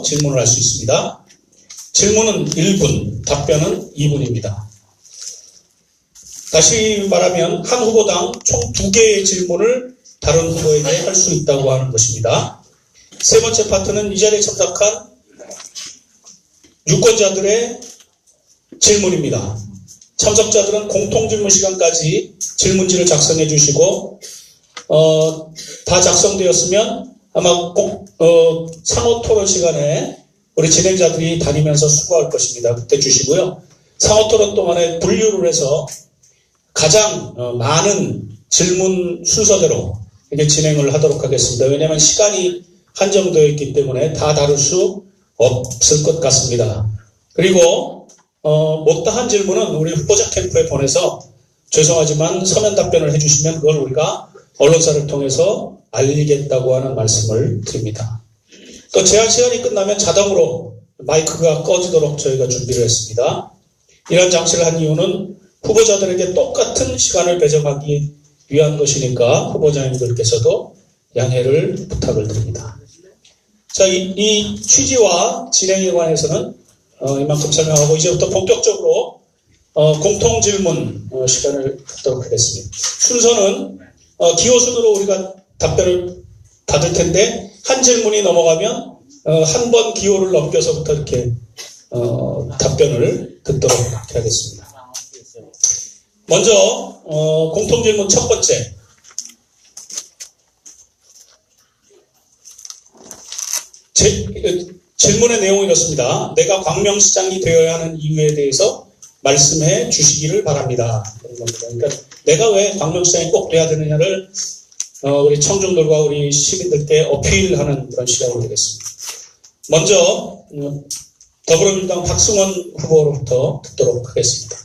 질문을 할 수 있습니다. 질문은 1분, 답변은 2분입니다. 다시 말하면 한 후보당 총 2개의 질문을 다른 후보에게 할 수 있다고 하는 것입니다. 세 번째 파트는 이 자리에 참석한 유권자들의 질문입니다. 참석자들은 공통질문 시간까지 질문지를 작성해 주시고 다 작성되었으면 아마 꼭 상호 토론 시간에 우리 진행자들이 다니면서 수고할 것입니다. 그때 주시고요. 상호 토론 동안에 분류를 해서 가장 많은 질문 순서대로 이렇게 진행을 하도록 하겠습니다. 왜냐하면 시간이 한정되어 있기 때문에 다 다룰 수 없을 것 같습니다. 그리고 못다한 질문은 우리 후보자 캠프에 보내서 죄송하지만 서면 답변을 해주시면 그걸 우리가 언론사를 통해서 알리겠다고 하는 말씀을 드립니다. 또 제한 시간이 끝나면 자동으로 마이크가 꺼지도록 저희가 준비를 했습니다. 이런 장치를 한 이유는 후보자들에게 똑같은 시간을 배정하기 위한 것이니까 후보자님들께서도 양해를 부탁을 드립니다. 자, 이 취지와 진행에 관해서는 이만큼 설명하고 이제부터 본격적으로 공통질문 시간을 갖도록 하겠습니다. 순서는 기호순으로 우리가 답변을 받을 텐데 한 질문이 넘어가면 한 번 기호를 넘겨서부터 이렇게 답변을 듣도록 하겠습니다. 먼저 공통질문 첫 번째. 질문의 내용이 이렇습니다. 내가 광명시장이 되어야 하는 이유에 대해서 말씀해 주시기를 바랍니다. 그러니까 내가 왜 광명시장이 꼭 돼야 되느냐를 우리 청중들과 우리 시민들께 어필하는 그런 시간이 되겠습니다. 먼저 더불어민주당 박승원 후보로부터 듣도록 하겠습니다.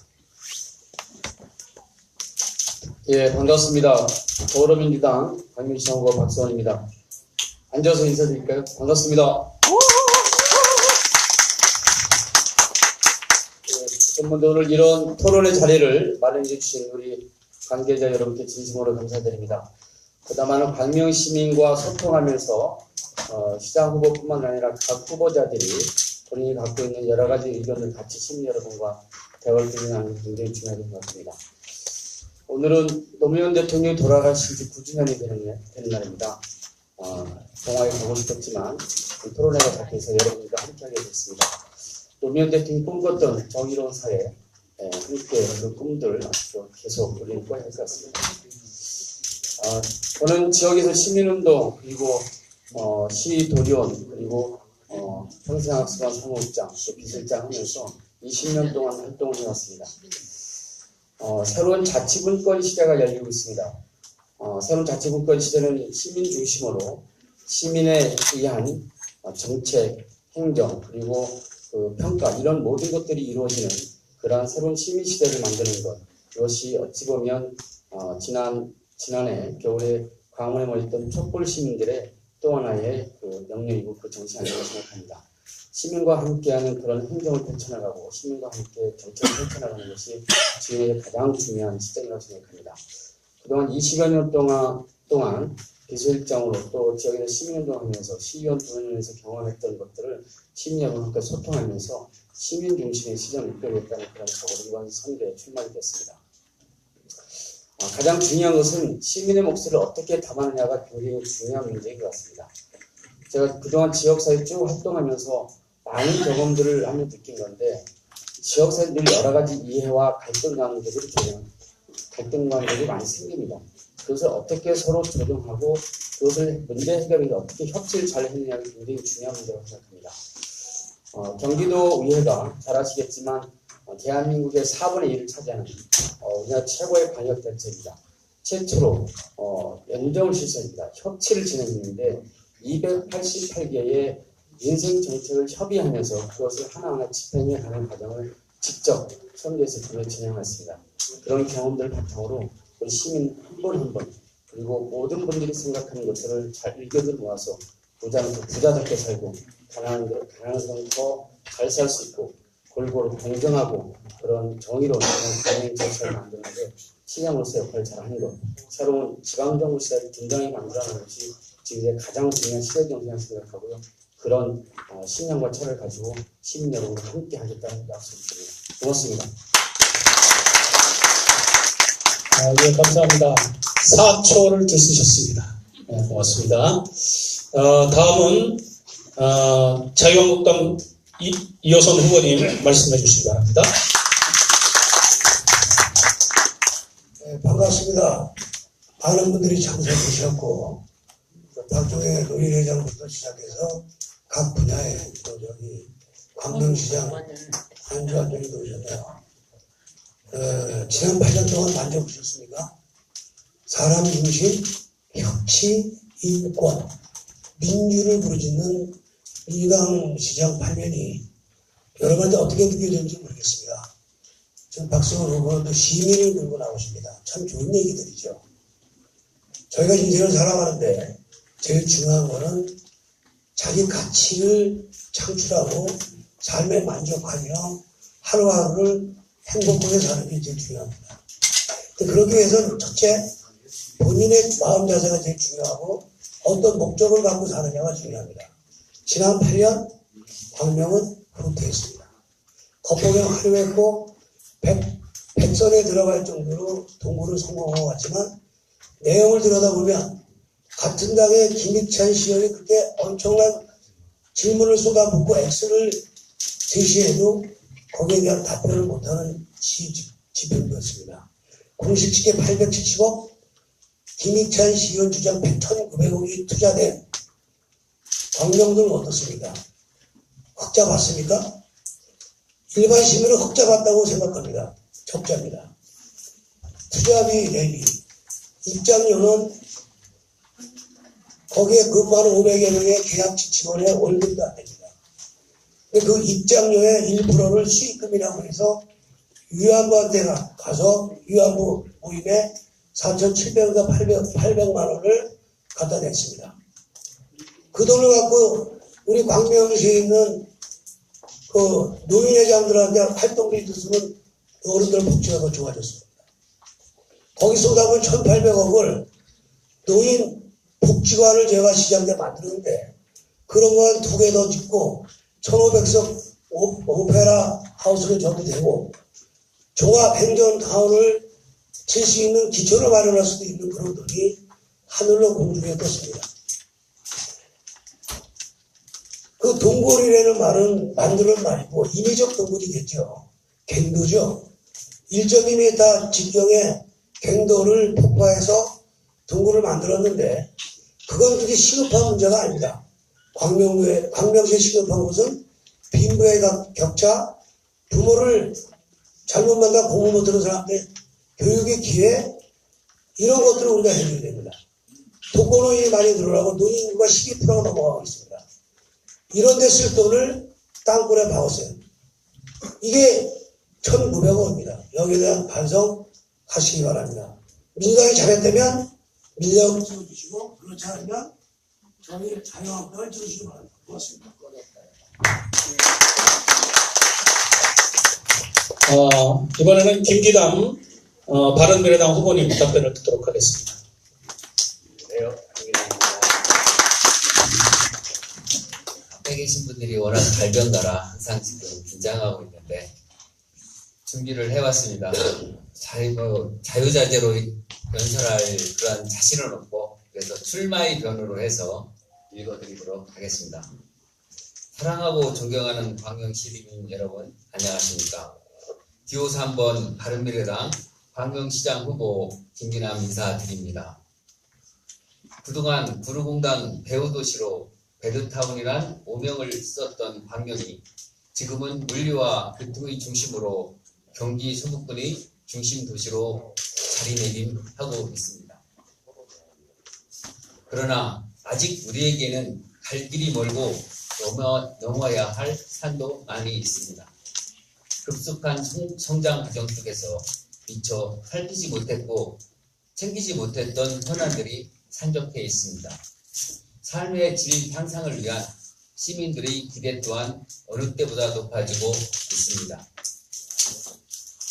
예, 반갑습니다. 더불어민주당 광명시장 후보 박승원입니다. 앉아서 인사드릴까요? 반갑습니다. 먼저 오늘 이런 토론의 자리를 마련해 주신 우리 관계자 여러분께 진심으로 감사드립니다. 그다음에 광명시민과 소통하면서 시장 후보뿐만 아니라 각 후보자들이 본인이 갖고 있는 여러 가지 의견을 같이 시민 여러분과 대화를 진행하는 게 굉장히 중요한 것 같습니다. 오늘은 노무현 대통령이 돌아가신 지 9주년이 되는 날입니다. 동화에 가고 싶었지만 토론회가 잡혀서 여러분과 함께하게 됐습니다. 노무현 대통령이 꿈꿨던 정의로운 사회, 함께 그 꿈들 계속 우리는 꿔야 할 것 같습니다. 저는 지역에서 시민운동, 그리고 시도의원, 그리고 평생학습관 사무국장, 또 비서장 하면서 20년 동안 활동을 해왔습니다. 새로운 자치분권 시대가 열리고 있습니다. 새로운 자치분권 시대는 시민 중심으로 시민에 의한 정책, 행정, 그리고 그 평가 이런 모든 것들이 이루어지는 그러한 새로운 시민 시대를 만드는 것. 이것이 어찌 보면 지난해 겨울에 광화문에 모였던 촛불 시민들의 또 하나의 그 명령이고 그 정신 아니라고 생각합니다. 시민과 함께하는 그런 행정을 펼쳐나가고 시민과 함께 정책을 펼쳐나가는 것이 지금의 가장 중요한 시점이라고 생각합니다. 그동안 20여 년 동안 비서실장으로 또 지역에서 시민운동하면서 시의원 도전하면서 경험했던 것들을 시민 여러분과 소통하면서 시민 중심의 시정을 이끌겠다는 그런 각오로 이번 선거에 출마하게 됐습니다. 가장 중요한 것은 시민의 목소리를 어떻게 담아내냐가 굉장히 중요한 문제인 것 같습니다. 제가 그동안 지역사회 쭉 활동하면서 많은 경험들을 하며 느낀 건데 지역사회 늘 여러 가지 이해와 갈등 관계들이 많이 생깁니다. 그것을 어떻게 서로 조정하고 그것을 문제 해결에 어떻게 협치를 잘 해내냐가 굉장히 중요한 문제라고 생각합니다. 경기도의회가 잘 아시겠지만 대한민국의 4분의 1을 차지하는 우리나라 최고의 방역단체입니다. 최초로 연정을 실시합니다. 협치를 진행했는데 288개의 민생정책을 협의하면서 그것을 하나하나 집행해가는 과정을 직접 선거에서 그걸 진행했습니다. 그런 경험들을 바탕으로 우리 시민 한 분 한 분 그리고 모든 분들이 생각하는 것들을 잘 의견을 모아서 부자답게 살고 가난한 사람은 더 잘 살 수 있고 골고루 공정하고 그런 정의로운 그런 경영 정책을 만드는 데 시장으로서 역할을 잘하는 것, 새로운 지방정부 시대를 든든하게 만들어가는 것이 지금의 가장 중요한 시대 정신이라고 생각하고요. 그런 신념과 철을 가지고 시민 여러분과 함께 하겠다는 약속드립니다. 고맙습니다. 예, 감사합니다. 4초를 더 쓰셨습니다. 네, 고맙습니다. 다음은 자유한국당 이호선 후보님 말씀해 주시기 바랍니다. 네, 반갑습니다. 많은 분들이 참석해 주셨고, 박종혜 논의회장부터 시작해서 각 분야의 또 저기 광명시장 안주환장님도 오셨네요. 지난 8년 동안 만져보셨습니까? 사람 중심, 혁신, 인권, 민주를 부르짖는 민주당 시장 8년이 여러분한테 어떻게 느껴졌는지 모르겠습니다. 지금 박성원 후보는 또 시민을 들고 나오십니다. 참 좋은 얘기들이죠. 저희가 인생을 살아가는데 제일 중요한 거는 자기 가치를 창출하고 삶에 만족하며 하루하루를 행복하게 사는 게 제일 중요합니다. 그러기 위해서는 첫째, 본인의 마음 자세가 제일 중요하고 어떤 목적을 갖고 사느냐가 중요합니다. 지난 8년 광명은 후퇴했습니다. 겉보기는 화려했고 100선에 들어갈 정도로 동구를 성공한 것 같지만 내용을 들여다보면 같은 당의 김익찬 시절이 그때 엄청난 질문을 쏟아붓고 X를 제시해도 거기에 대한 답변을 못하는 지표였습니다. 공식 측에 870억, 김익찬 시의원 주장 1,900억이 투자된 광명동은 어떻습니까? 흑자 봤습니까? 일반 시민은 흑자 봤다고 생각합니다. 적자입니다. 투자비 랠리, 입장료는 거기에 근무하는 500여 명의 계약직 직원의 월급도 안 됩니다. 근데 그 입장료의 1%를 수익금이라고 해서 위안부한테 가서 위안부 모임에 4,700원과 800만 원을 갖다 냈습니다. 그 돈을 갖고 우리 광명시에 있는 그 노인회장들한테 활동비도 쓰면 어른들 복지가 더 좋아졌습니다. 거기 쏟아본 1,800억을 노인 복지관을 제가 시장에 만들었는데 그런 거 한 2개 더 짓고 1,500석 오페라 하우스를 전부 되고 종합 행정타운을 칠 수 있는 기초를 마련할 수도 있는 그런 돈이 하늘로 공중에 떴습니다. 그 동굴이라는 말은 만드는 말이고 인위적 동굴이겠죠. 갱도죠. 1.2m 직경의 갱도를 폭파해서 동굴을 만들었는데 그건 그렇게 시급한 문제가 아닙니다. 광명시에 시급한 것은 빈부의 격차, 부모를 잘못 만나 공부 못하는 사람들 교육의 기회 이런 것들을 우리가 해줘야 됩니다. 독거노인이 많이 늘어나고 노인인구가 12%가 넘어가고 있습니다. 이런 데 쓸 돈을 땅굴에 박았어요. 이게 1,900억입니다. 여기에 대한 반성하시기 바랍니다. 민주당이 잘했다면 민주당을 찍어주시고 그렇지 않으면 저희 자유한국당을 찍어주시기 바랍니다. 고맙습니다. 이번에는 김기담 바른미래당 후보님 답변을 듣도록 하겠습니다. 그래요? 앞에 계신 분들이 워낙 달변가라 항상 지금 긴장하고 있는데 준비를 해왔습니다. 자유자재로 연설할 그런 자신은 없고 그래서 출마의 변으로 해서 읽어드리도록 하겠습니다. 사랑하고 존경하는 광명 시민 여러분 안녕하십니까? 기호 3번 바른미래당 광명시장 후보 김기남 인사드립니다. 그동안 구루공단 배후도시로 베드타운이란 오명을 썼던 광명이 지금은 물류와 교통의 중심으로 경기 서북권의 중심 도시로 자리매김하고 있습니다. 그러나 아직 우리에게는 갈 길이 멀고 넘어야 할 산도 많이 있습니다. 급속한 성장 과정 속에서 미처 살피지 못했고 챙기지 못했던 현안들이 산적해 있습니다. 삶의 질 향상을 위한 시민들의 기대 또한 어느 때보다 높아지고 있습니다.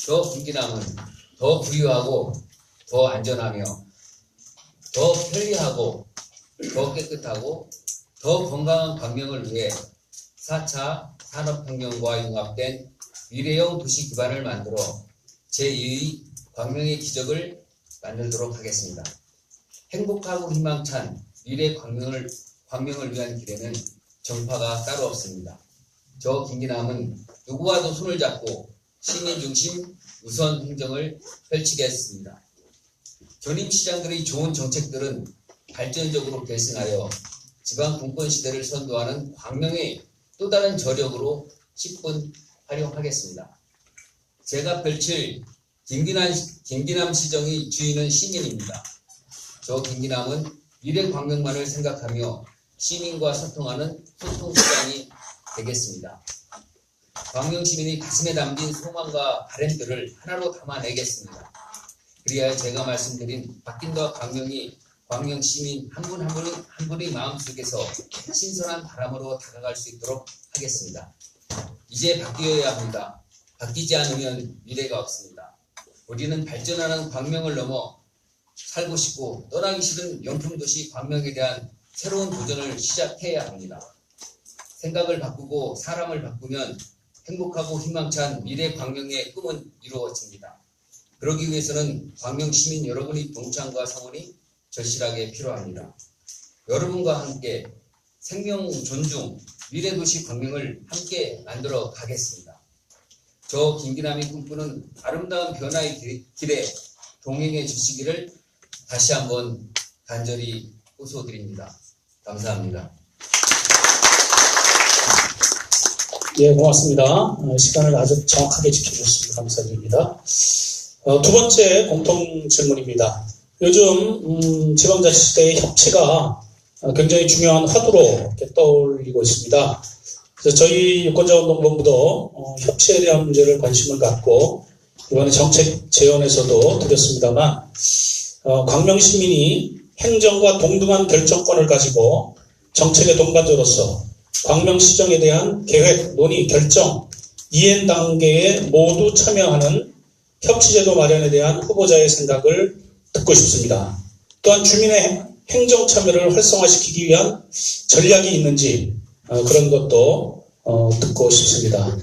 저 김기남은 더 부유하고 더 안전하며 더 편리하고 더 깨끗하고 더 건강한 광명을 위해 4차 산업혁명과 융합된 미래형 도시 기반을 만들어 제2의 광명의 기적을 만들도록 하겠습니다. 행복하고 희망찬 미래 광명을 위한 길에는 정파가 따로 없습니다. 저 김기남은 누구와도 손을 잡고 시민 중심 우선 행정을 펼치겠습니다. 전임 시장들의 좋은 정책들은 발전적으로 계승하여 지방 분권 시대를 선도하는 광명의 또 다른 저력으로 10분 활용하겠습니다. 제가 펼칠 김기남 시정의 주인은 시민입니다. 저 김기남은 미래 광명만을 생각하며 시민과 소통하는 소통시장이 되겠습니다. 광명 시민이 가슴에 담긴 소망과 바램들을 하나로 담아내겠습니다. 그리하여 제가 말씀드린 바뀐다 광명 시민 한 분 한 분의 마음속에서 신선한 바람으로 다가갈 수 있도록 하겠습니다. 이제 바뀌어야 합니다. 바뀌지 않으면 미래가 없습니다. 우리는 발전하는 광명을 넘어 살고 싶고 떠나기 싫은 명품도시 광명에 대한 새로운 도전을 시작해야 합니다. 생각을 바꾸고 사람을 바꾸면 행복하고 희망찬 미래 광명의 꿈은 이루어집니다. 그러기 위해서는 광명 시민 여러분의 동참과 성원이 절실하게 필요합니다. 여러분과 함께 생명 존중 미래도시 광명을 함께 만들어 가겠습니다. 저 김기남이 꿈꾸는 아름다운 변화의 길에 동행해 주시기를 다시 한번 간절히 호소드립니다. 감사합니다. 예, 고맙습니다. 시간을 아주 정확하게 지켜주셔서 감사드립니다. 두 번째 공통 질문입니다. 요즘 지방자치시대의 협치가 굉장히 중요한 화두로 이렇게 떠올리고 있습니다. 그래서 저희 유권자운동본부도 협치에 대한 문제를 관심을 갖고 이번에 정책 제언에서도 드렸습니다만 광명 시민이 행정과 동등한 결정권을 가지고 정책의 동반자로서 광명시정에 대한 계획, 논의, 결정, 이행 단계에 모두 참여하는 협치제도 마련에 대한 후보자의 생각을 듣고 싶습니다. 또한 주민의 행정 참여를 활성화시키기 위한 전략이 있는지 그런 것도 듣고 싶습니다.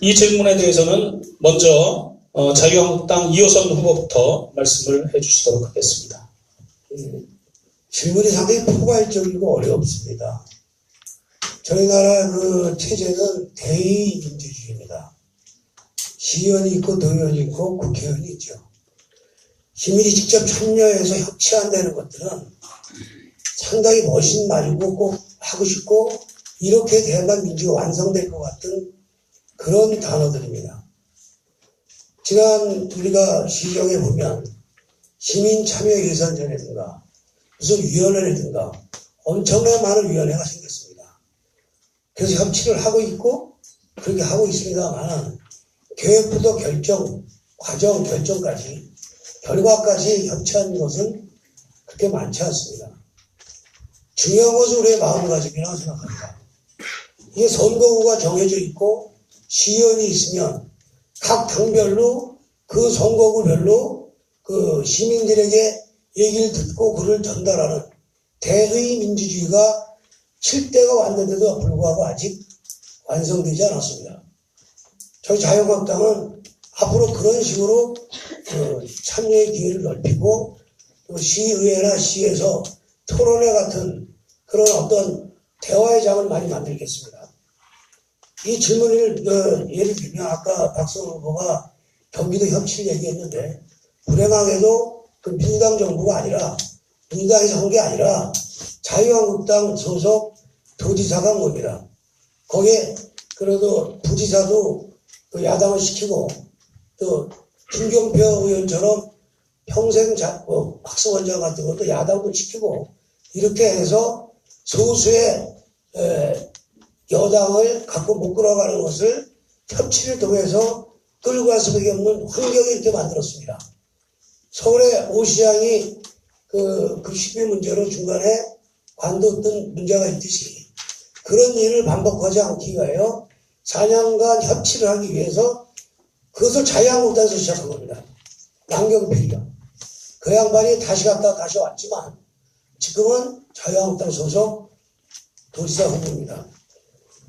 이 질문에 대해서는 먼저 자유한국당 이호선 후보부터 말씀을 해주시도록 하겠습니다. 질문이 상당히 포괄적이고 어렵습니다. 저희 나라 그 체제는 대의 민주주의입니다. 시의원이 있고 도의원이 있고 국회의원이 있죠. 시민이 직접 참여해서 협치한다는 것들은 상당히 멋진 말이고 꼭 하고 싶고 이렇게 돼야만 민주가 완성될 것 같은 그런 단어들입니다. 지난 우리가 시정에 보면 시민 참여 예산전이라든가 무슨 위원회라든가 엄청나게 많은 위원회가 생겼습니다. 그래서 협치를 하고 있고 그렇게 하고 있습니다만 계획부터 결정, 과정, 결정까지 결과까지 협치한 것은 그렇게 많지 않습니다. 중요한 것은 우리의 마음가짐이라고 생각합니다. 이게 선거구가 정해져 있고 시의원이 있으면 각 당별로 그 선거구별로 그 시민들에게 얘기를 듣고 그를 전달하는 대의 민주주의가 7대가 왔는데도 불구하고 아직 완성되지 않았습니다. 저희 자유한국당은 앞으로 그런 식으로 참여의 기회를 넓히고 또 시의회나 시에서 토론회 같은 그런 어떤 대화의 장을 많이 만들겠습니다. 이 질문을 예를 들면 아까 박성호 후보가 경기도 협치를 얘기했는데 불행하게도 그 민주당 정부가 아니라 민주당에서 한 게 아니라 자유한국당 소속 도지사가 한 겁니다. 거기에 그래도 부지사도 그 야당을 시키고 또 김경표 의원처럼 평생 학습원장 같은 것도 야당도 시키고 이렇게 해서 소수의 여당을 갖고 못 끌어가는 것을 협치를 통해서 끌고 갈 수밖에 없는 환경을 이렇게 만들었습니다. 서울의 오 시장이 그 급식비 문제로 중간에 관뒀던 문제가 있듯이 그런 일을 반복하지 않기 위하여 4년간 협치를 하기 위해서 그것을 자유한국당에서 시작한 겁니다. 남경필이가. 그 양반이 다시 갔다 다시 왔지만 지금은 자유한국당 소속 도지사 후보입니다.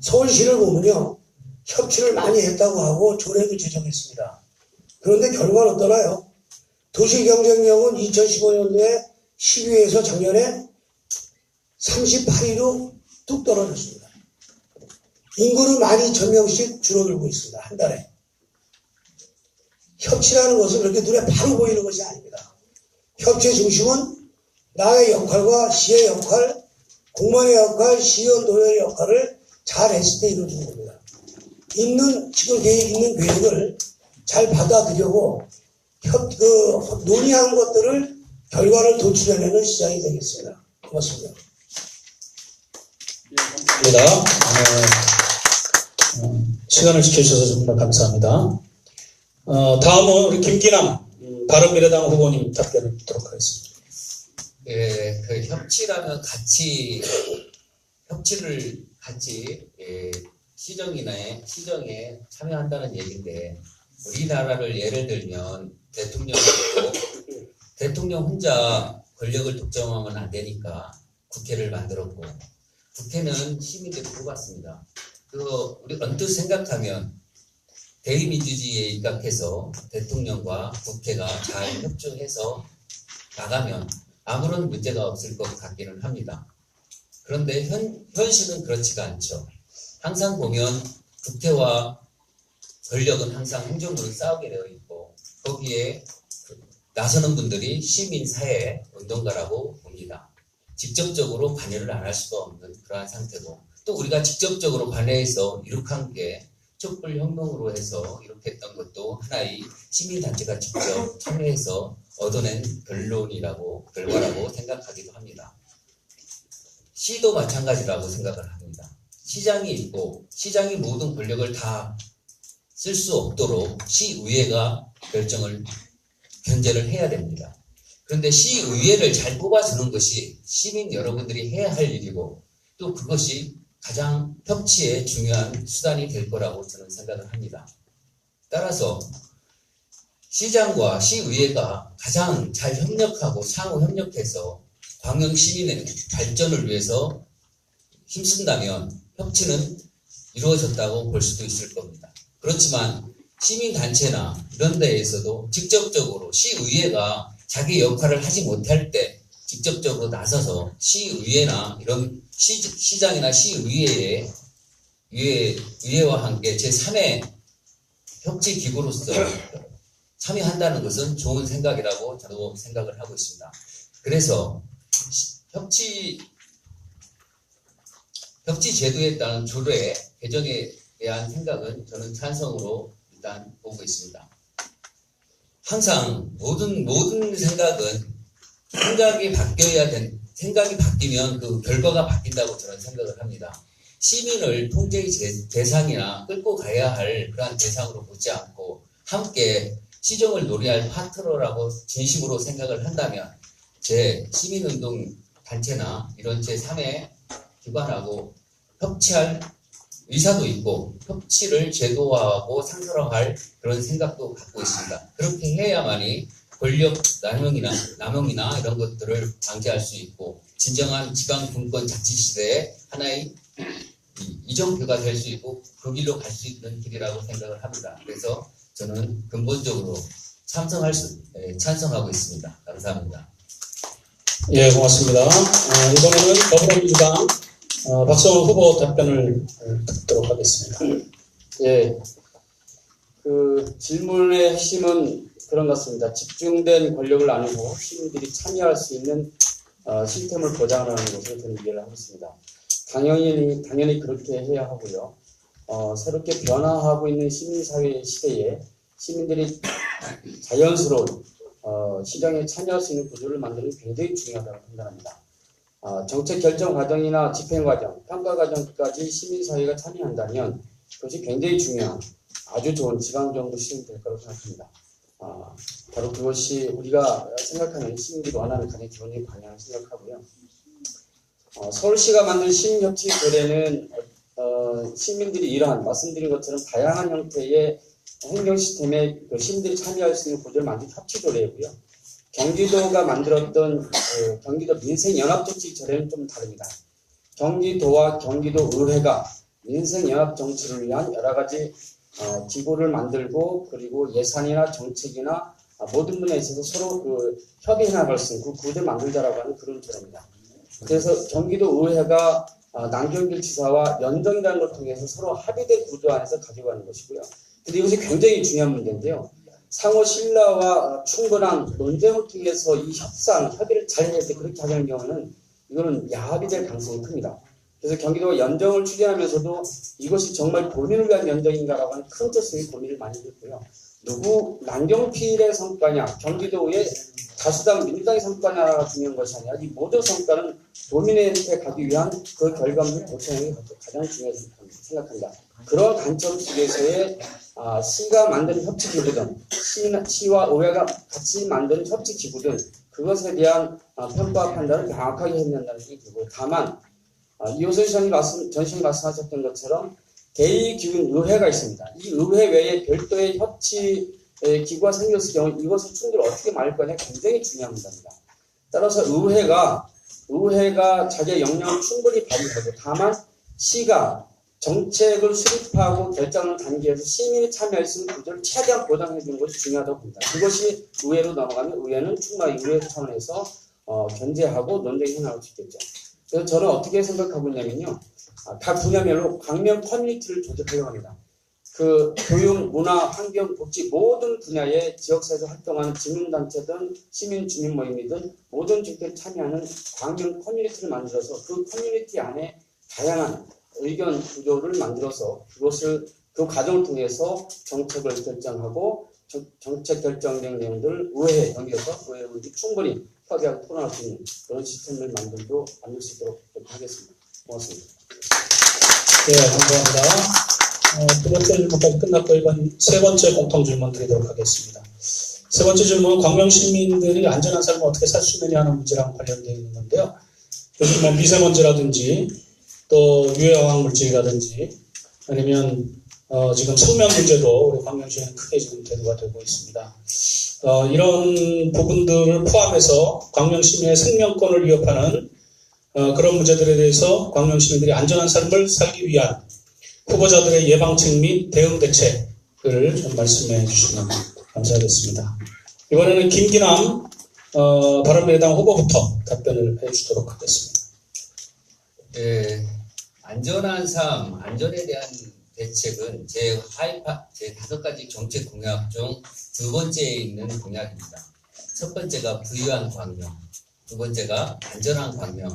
서울시를 보면요, 협치를 많이 했다고 하고 조례도 제정했습니다. 그런데 결과는 어떠나요? 도시경쟁력은 2015년도에 10위에서 작년에 38위로 뚝 떨어졌습니다. 인구는 12,000명씩 줄어들고 있습니다. 한 달에. 협치라는 것은 그렇게 눈에 바로 보이는 것이 아닙니다. 협치의 중심은 나의 역할과 시의 역할, 공무원의 역할, 시의원, 도의원의 역할을 잘 했을 때 이루어지는 겁니다. 지금 있는 계획을 잘 받아들이고 논의한 것들을 결과를 도출해내는 시장이 되겠습니다. 고맙습니다. 입니다. 시간을 지켜주셔서 정말 감사합니다. 다음은 우리 김기남 바른미래당 후보님 답변을 듣도록 하겠습니다. 예, 그 협치라면 협치를 같이 시정에 참여한다는 얘기인데, 우리나라를 예를 들면 대통령이 있고, 대통령 혼자 권력을 독점하면 안 되니까 국회를 만들었고, 국회는 시민들이 뽑았습니다. 우리 언뜻 생각하면 대의민주주의에 입각해서 대통령과 국회가 잘 협조해서 나가면 아무런 문제가 없을 것 같기는 합니다. 그런데 현실은 그렇지가 않죠. 항상 보면 국회와 권력은 항상 행정부를 싸우게 되어 있고, 거기에 나서는 분들이 시민사회 운동가라고 봅니다. 직접적으로 관여를 안 할 수가 없는 그러한 상태고, 또 우리가 직접적으로 관여해서 이룩한 게 촛불혁명으로 해서 이렇게 했던 것도 하나의 시민단체가 직접 참여해서 얻어낸 결과라고 생각하기도 합니다. 시도 마찬가지라고 생각을 합니다. 시장이 있고, 시장이 모든 권력을 다 쓸 수 없도록 시의회가 견제를 해야 됩니다. 그런데 시의회를 잘 뽑아주는 것이 시민 여러분들이 해야 할 일이고, 또 그것이 가장 협치의 중요한 수단이 될 거라고 저는 생각을 합니다. 따라서 시장과 시의회가 가장 잘 협력하고 상호 협력해서 광명 시민의 발전을 위해서 힘쓴다면 협치는 이루어졌다고 볼 수도 있을 겁니다. 그렇지만 시민단체나 이런 데에서도 직접적으로 시의회가 자기 역할을 하지 못할 때 직접적으로 나서서 시의회나 이런 시장이나 시의회와 함께 제3의 협치기구로서 참여한다는 것은 좋은 생각이라고 저도 생각을 하고 있습니다. 그래서 협치 제도에 따른 조례 개정에 대한 생각은 저는 찬성으로 일단 보고 있습니다. 항상 모든 생각은 생각이 바뀌면 그 결과가 바뀐다고 저는 생각을 합니다. 시민을 통제의 대상이나 끌고 가야 할 그러한 대상으로 보지 않고 함께 시정을 논의할 파트너라고 진심으로 생각을 한다면 시민운동 단체나 이런 제3의 기관하고 협치할 의사도 있고 협치를 제도화하고 상설화할 그런 생각도 갖고 있습니다. 그렇게 해야만이 권력 남용이나 이런 것들을 방지할 수 있고 진정한 지방분권 자치 시대의 하나의 이정표가 될 수 있고 그 길로 갈 수 있는 길이라고 생각을 합니다. 그래서 저는 근본적으로 찬성하고 있습니다. 감사합니다. 예, 고맙습니다. 이번에는 더불어민주당 박성원 후보 답변을 듣도록 하겠습니다. 예, 그 질문의 핵심은 그런 것 같습니다. 집중된 권력을 나누고 시민들이 참여할 수 있는 시스템을 보장하는 것을 저는 이해를 하고 있습니다. 당연히 그렇게 해야 하고요. 새롭게 변화하고 있는 시민사회 시대에 시민들이 자연스러운 시장에 참여할 수 있는 구조를 만드는 게 굉장히 중요하다고 판단합니다. 정책 결정 과정이나 집행 과정, 평가 과정까지 시민사회가 참여한다면 그것이 굉장히 중요한 아주 좋은 지방정부 시스템이 될 거라고 생각합니다. 바로 그것이 우리가 생각하는 시민들이 원하는 가장 기본적인 방향을 생각하고요. 서울시가 만든 시민협치 조례는 시민들이 이러한 말씀드린 것처럼 다양한 형태의 행정 시스템에 시민들이 참여할 수 있는 구조를 만든 협치 조례이고요. 경기도가 만들었던 경기도 민생연합조치 조례는 좀 다릅니다. 경기도와 경기도의회가 민생연합 정치를 위한 여러 가지 기구를 만들고 그리고 예산이나 정책이나 모든 분야에 있어서 서로 협의해 나갈 수 있는 구조를 만들자라고 하는 그런 조례입니다. 그래서 경기도의회가 남경길 지사와 연정이라는 걸 통해서 서로 합의된 구조 안에서 가지고 가는 것이고요. 근데 이것이 굉장히 중요한 문제인데요. 상호 신뢰와 충분한 논쟁을 통해서 이 협의를 잘 해야 돼. 그렇게 하자는 경우는 이거는 야합이 될 가능성이 큽니다. 그래서 경기도가 연정을 추진하면서도 이것이 정말 본인을 위한 연정인가라고 하는 큰 뜻의 고민을 많이 했고요. 누구 남경필의 성과냐, 경기도의 다수당 민주당의 성과냐가 중요한 것이 아니라 이 모든 성과는 도민한테 가기 위한 그 결과물을 도출하는 게 가장 중요하다고 생각합니다. 그런 관점 속에서의 시가 만드는 협치기구든 시와 의회가 같이 만드는 협치기구든 그것에 대한 평가와 판단을 명확하게 해야 된다는 생각이 들고 다만 이호선 시장이 말씀하셨던 것처럼 제2기구인 의회가 있습니다. 이 의회 외에 별도의 협치 기구가 생겼을 경우 이것을 충돌을 어떻게 막을 거냐 굉장히 중요한 문제입니다. 따라서 의회가 자기의 영역을 충분히 발휘하고 다만 시가 정책을 수립하고 결정하는 단계에서 시민이 참여할 수 있는 구조를 최대한 보장해 주는 것이 중요하다고 봅니다. 그것이 의회로 넘어가면 의회는 충분히 의회 차원에서 견제하고 논쟁해 나갈 수 있겠죠. 그래서 저는 어떻게 생각하고 있냐면요. 각 분야별로 광명 커뮤니티를 조직하려고 합니다. 그 교육, 문화, 환경, 복지 모든 분야의 지역사회에서 활동하는 주민단체든 시민 주민 모임이든 모든 주택에 참여하는 광명 커뮤니티를 만들어서 그 커뮤니티 안에 다양한 의견 구조를 만들어서 그 과정을 통해서 정책을 결정하고 정책 결정된 내용들을 의회에 넘겨서 의회를 충분히 협의하고 토론할 수 있는 그런 시스템을 만들 수 있도록 하겠습니다. 고맙습니다. 네, 감사합니다. 두 번째 질문까지 끝났고 이번 세 번째 공통 질문 드리도록 하겠습니다. 세 번째 질문은 광명 시민들이 안전한 삶을 어떻게 살 수 있느냐 하는 문제랑 관련되어 있는 건데요. 요즘 미세먼지라든지 또 유해화학 물질이라든지 아니면 지금 성면 문제도 우리 광명시에는 크게 지금 대두가 되고 있습니다. 이런 부분들을 포함해서 광명 시민의 생명권을 위협하는 그런 문제들에 대해서 광명 시민들이 안전한 삶을 살기 위한 후보자들의 예방책 및 대응 대책을 좀 말씀해 주시면 감사하겠습니다. 이번에는 김기남 바른미래당 후보부터 답변을 해 주도록 하겠습니다. 네, 안전한 삶, 안전에 대한 대책은 제 5가지 정책 공약 중 두 번째에 있는 공약입니다. 첫 번째가 부유한 광명, 두 번째가 안전한 광명,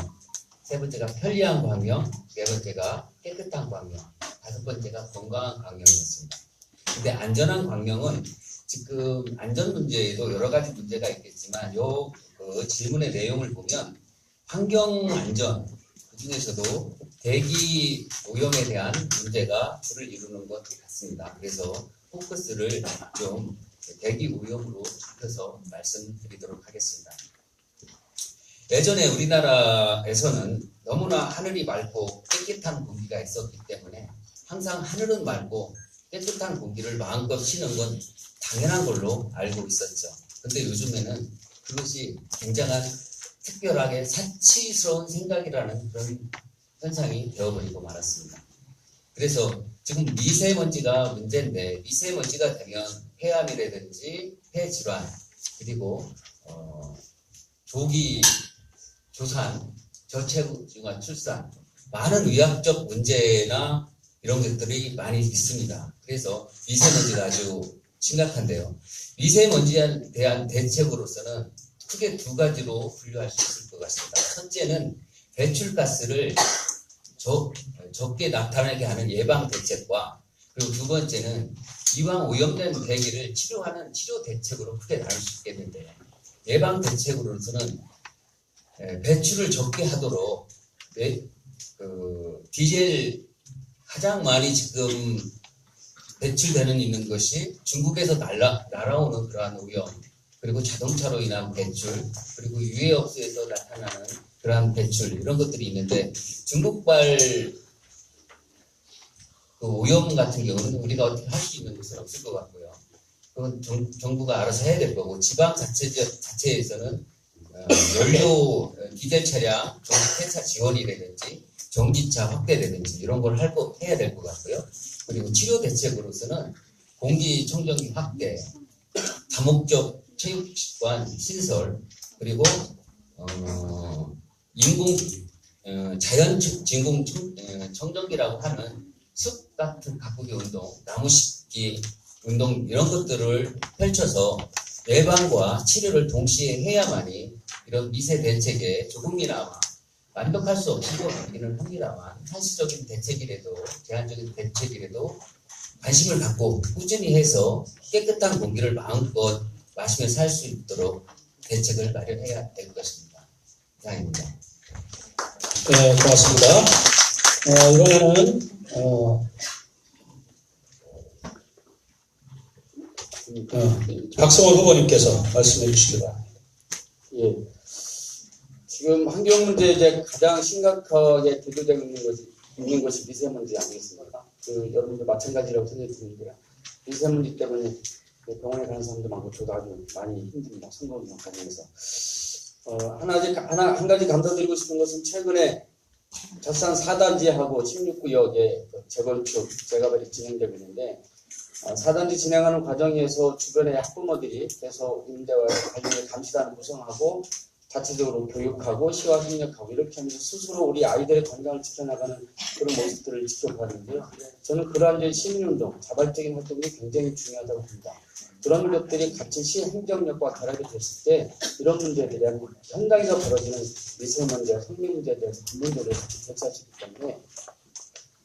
세 번째가 편리한 광명, 네 번째가 깨끗한 광명, 다섯 번째가 건강한 광명이었습니다. 근데 안전한 광명은 지금 안전 문제에도 여러 가지 문제가 있겠지만 그 질문의 내용을 보면 환경 안전 그 중에서도 대기 오염에 대한 문제가 주를 이루는 것 같습니다. 그래서 포커스를 좀 대기 오염으로 좁혀서 말씀드리도록 하겠습니다. 예전에 우리나라에서는 너무나 하늘이 맑고 깨끗한 공기가 있었기 때문에 항상 하늘은 맑고 깨끗한 공기를 마음껏 쉬는 건 당연한 걸로 알고 있었죠. 근데 요즘에는 그것이 굉장한 특별하게 사치스러운 생각이라는 그런 현상이 되어버리고 말았습니다. 그래서 지금 미세먼지가 문제인데 미세먼지가 되면 폐암이라든지 폐질환 그리고 조기 조산, 저체중아 출산 많은 의학적 문제나 이런 것들이 많이 있습니다. 그래서 미세먼지가 아주 심각한데요. 미세먼지에 대한 대책으로서는 크게 두 가지로 분류할 수 있을 것 같습니다. 첫째는 배출가스를 적게 나타나게 하는 예방 대책과 그리고 두 번째는 이왕 오염된 대기를 치료하는 치료 대책으로 크게 나눌 수 있겠는데 예방 대책으로서는 배출을 적게 하도록 디젤 가장 많이 지금 배출되는 있는 것이 중국에서 날아오는 그러한 오염 그리고 자동차로 인한 배출 그리고 유해업소에서 나타나는 그러한 배출 이런 것들이 있는데 중국발 그 오염 같은 경우는 우리가 어떻게 할 수 있는 것은 없을 것 같고요. 그건 정부가 알아서 해야 될 거고 지방 자체에서는 연료 디젤 차량 조기 폐차 지원이라든지 전기차 확대라든지 이런 걸 해야 될 것 같고요. 그리고 치료 대책으로서는 공기청정기 확대, 다목적 체육관 시설, 그리고 자연 진공 청정기라고 하는 숲 같은 가꾸기 운동, 나무 심기 운동 이런 것들을 펼쳐서 예방과 치료를 동시에 해야만이 이런 미세 대책에 조금이나마 완벽할 수 없을 것 같기는 합니다만 한시적인 대책이라도 제한적인 대책이라도 관심을 갖고 꾸준히 해서 깨끗한 공기를 마음껏 마시며 살 수 있도록 대책을 마련해야 될 것입니다. 이상입니다. 네, 고맙습니다. 이번에는 박성원 후보님께서 말씀해 주시기 바랍니다. 예. 지금 환경 문제에 이제 가장 심각하게 대두되고 있는 것이 미세먼지 아니겠습니까? 여러분들 마찬가지라고 생각드리는데요. 미세먼지 때문에 병원에 가는 사람도 많고 저도 아주 많이 힘듭니다. 선거운동 관련해서. 한 가지 감사드리고 싶은 것은 최근에 젖산 4단지하고 16구역에 재건축, 재개발이 진행되고 있는데 4단지 진행하는 과정에서 주변의 학부모들이 계속 이 문제와 관련해 감시단을 구성하고 자체적으로 교육하고 시와 협력하고 이렇게 하면서 스스로 우리 아이들의 건강을 지켜나가는 그런 모습들을 지켜봤는데요. 저는 그러한 시민운동, 자발적인 활동이 굉장히 중요하다고 봅니다. 그런 것들이 같이 시 행정력과 결합이 됐을 때 이런 문제에 대한 현장에서 벌어지는 미세먼지와 생명 문제에 대해서 근본적으로 같이 대처할 수 있기 때문에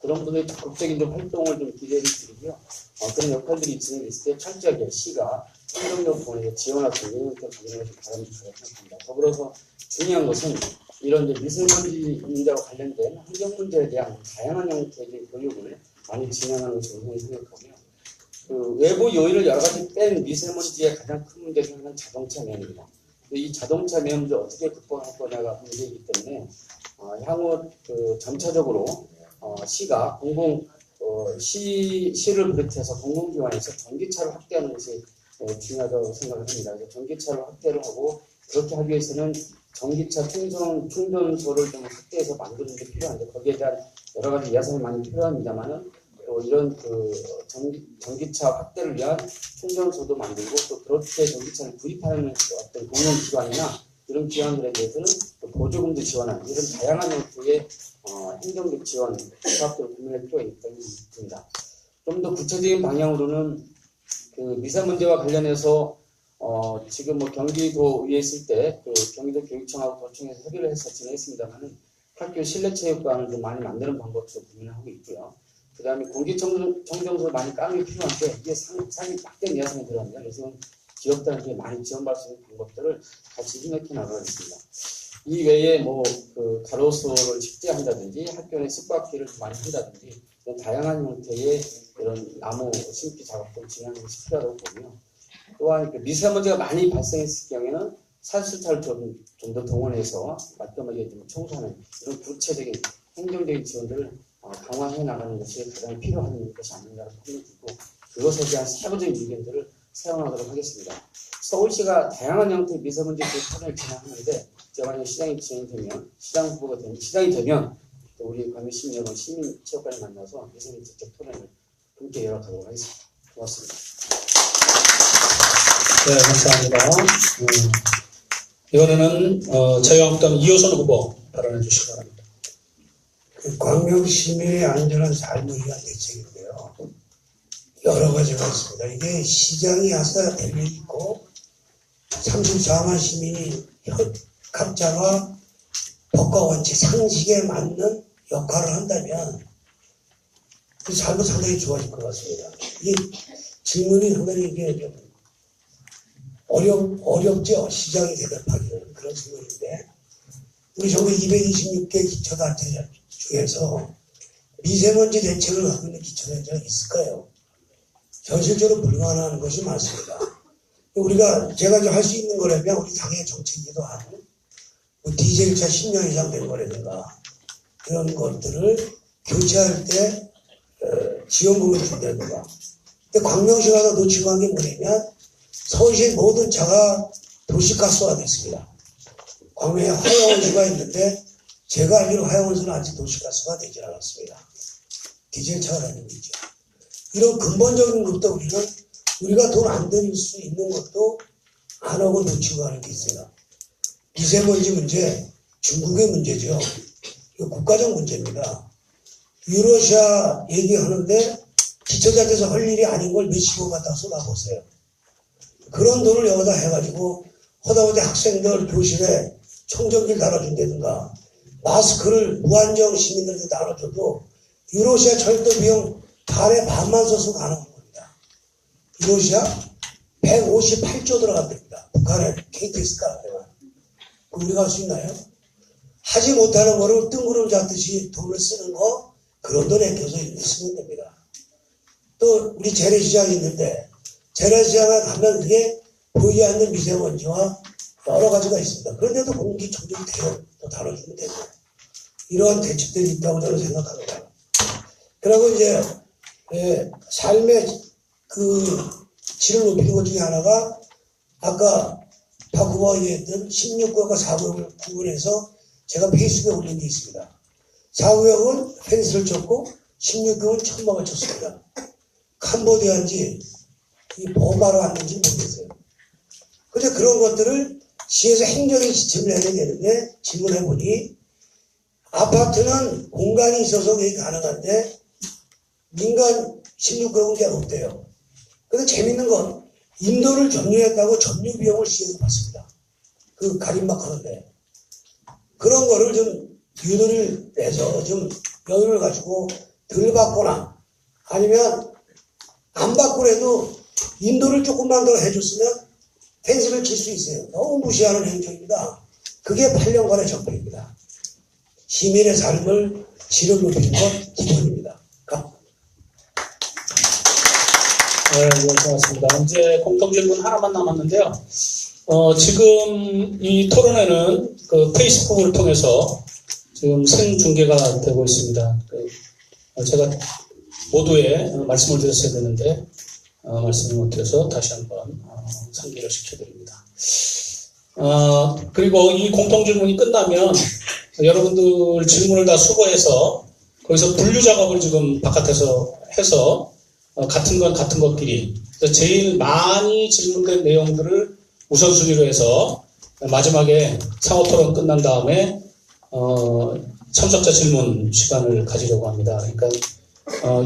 그런 분들의 적극적인 활동을 좀 기대를 드리고요. 그런 역할들이 진행됐을 때 철저하게 시가 행정력 부분에서 지원할 수 있는 그런 과정을 좀 바람직하다고 생각합니다. 더불어서 중요한 것은 이런 미세먼지 문제와 관련된 환경 문제에 대한 다양한 형태의 교육을 많이 진행하는 것으로 생각하고요. 외부 요인을 여러 가지 뺀 미세먼지의 가장 큰 문제 중 하나는 자동차 매연입니다. 이 자동차 매연을 어떻게 극복할 거냐가 문제이기 때문에 향후 점차적으로 시가 시를 비롯해서 공공기관에서 전기차를 확대하는 것이 중요하다고 생각을 합니다. 그래서 전기차를 확대를 하고 그렇게 하기 위해서는 전기차 충전소를 좀 확대해서 만드는 게 필요한데 거기에 대한 여러 가지 예산이 많이 필요합니다만은 또 이런 전기차 확대를 위한 충전소도 만들고 또 그렇게 전기차를 구입하는 어떤 공공기관이나 이런 기관들에 대해서는 또 보조금도 지원하는 이런 다양한 형태의 행정적 지원 사업들을 고민할 필요가 있다고 듭니다. 좀 더 구체적인 방향으로는 미세먼지와 관련해서 지금 경기도에 있을 때 경기도 교육청하고 도청에서 협의를 해서 진행했습니다만은 학교 실내 체육관을 좀 많이 만드는 방법도 고민을 하고 있고요. 그 다음에 공기청정소를 많이 까는 게 필요한데 이게 상당히 빡된 예산이 들어갑니다. 그래서 기업들한테 많이 지원받을 수 있는 방법들을 같이 힘내켜 나가겠습니다. 이 외에 가로수를 식재한다든지 학교 내 습박기를 많이 한다든지 이런 다양한 형태의 이런 나무 심기 작업들을 진행하는 것이 필요하다고 보고요. 또한 미세먼지가 많이 발생했을 경우에는 산수차를 좀 더 동원해서 말끔하게 좀 청소하는 이런 구체적인 행정적인 지원들을 강화해 나가는 것이 가장 필요한 것이 아닌가라는 생각이 들고 그것에 대한 세부적인 의견들을 세워나가도록 하겠습니다. 서울시가 다양한 형태의 미세먼지 개편을 진행하는데 제가 만약 시장이 진행되면 시장이 되면 우리 광주시민 여러분 시민 체육관을 만나서 미세먼지 대책 토론을 함께 열어가도록 하겠습니다. 고맙습니다. 네, 감사합니다. 이번에는 자유한국당 이호선 후보 발언해 주시기 바랍니다. 광명 시민의 안전한 삶을 위한 대책인데요. 여러 가지가 있습니다. 이게 시장이 와서 될 일이 있고 34만 시민이 각자가 법과 원칙, 상식에 맞는 역할을 한다면 그 삶은 상당히 좋아질 것 같습니다. 이 질문이 상당히 이게 좀 어렵죠. 시장이 대답하기는 그런 질문인데 우리 전국 226개 기초단체 중에서 미세먼지 대책을 하고 있는 기초단체가 있을까요? 현실적으로 불가능한 것이 많습니다. 제가 할 수 있는 거라면 우리 당의 정책이기도 하고 디젤차 10년 이상 된 거라든가 그런 것들을 교체할 때 지원금을 준다든가. 근데 광명시가 더 놓치고 한 게 뭐냐면 서울시의 모든 차가 도시가스화 됐습니다. 광명에 화영원시가 있는데 제가 알기로 하양원수는 아직 도시가스가 되질 않았습니다. 디젤 차가 다니고 있죠. 이런 근본적인 것도 우리가 돈 안 들일 수 있는 것도 안 하고 놓치고 하는 게 있어요. 미세먼지 문제, 중국의 문제죠. 이거 국가적 문제입니다. 유러시아 얘기하는데 기초자재에서 할 일이 아닌 걸 몇십억 갖다 쏟아보세요. 그런 돈을 여기다 해가지고 허다못해 학생들 교실에 청정기를 달아준다든가 마스크를 무한정 시민들한테 나눠줘도 유러시아 철도 비용 달에 반만 써서 가능한 겁니다. 유러시아 158조 들어간답니다. 북한의 KTX 가격만. 우리가 할 수 있나요? 하지 못하는 거를 뜬구름 잡듯이 돈을 쓰는 거 그런 돈 아껴서 쓰면 됩니다. 또 우리 재래시장이 있는데 재래시장에 가면 그게 보이지 않는 미세먼지와 여러 가지가 있습니다. 그런데도 공기청정기 대응 또 다뤄주면 되고 이러한 대책들이 있다고 저는 생각합니다. 그리고 이제 삶의 그 질을 높이는 것 중에 하나가 아까 박 후보가 얘기했던 16구역과 4구역을 구분해서 제가 페이스북에 올린 게 있습니다. 4구역은 펜스를 쳤고 16구역은 천막을 쳤습니다. 캄보디아인지 이 보호마로 왔는지 모르겠어요. 근데 그런 것들을 시에서 행정의 지침을 해야 되는데 질문해보니 아파트는 공간이 있어서 그게 가능한데 민간 16구역은 그게 없대요. 근데 재밌는 건 인도를 점유했다고 점유 비용을 시에서 받습니다. 그 가림막 하는데 그런 거를 좀 유도를 내서 좀 여유를 가지고 덜 받거나 아니면 안 받고라도 인도를 조금만 더 해줬으면 펜스를 칠 수 있어요. 너무 무시하는 행정입니다. 그게 8년간의 적폐입니다. 시민의 삶을 질을 높이는 건 기본입니다. 네, 고맙습니다. 이제 공통질문 하나만 남았는데요. 지금 이 토론회는 그 페이스북을 통해서 지금 생중계가 되고 있습니다. 제가 모두에 말씀을 드렸어야 되는데 말씀을 못 드려서 다시 한번 상기를 시켜드립니다. 그리고 이 공통질문이 끝나면 여러분들 질문을 다 수거해서 거기서 분류 작업을 지금 바깥에서 해서 같은 건 같은 것끼리 제일 많이 질문된 내용들을 우선순위로 해서 마지막에 상호토론 끝난 다음에 참석자 질문 시간을 가지려고 합니다. 그러니까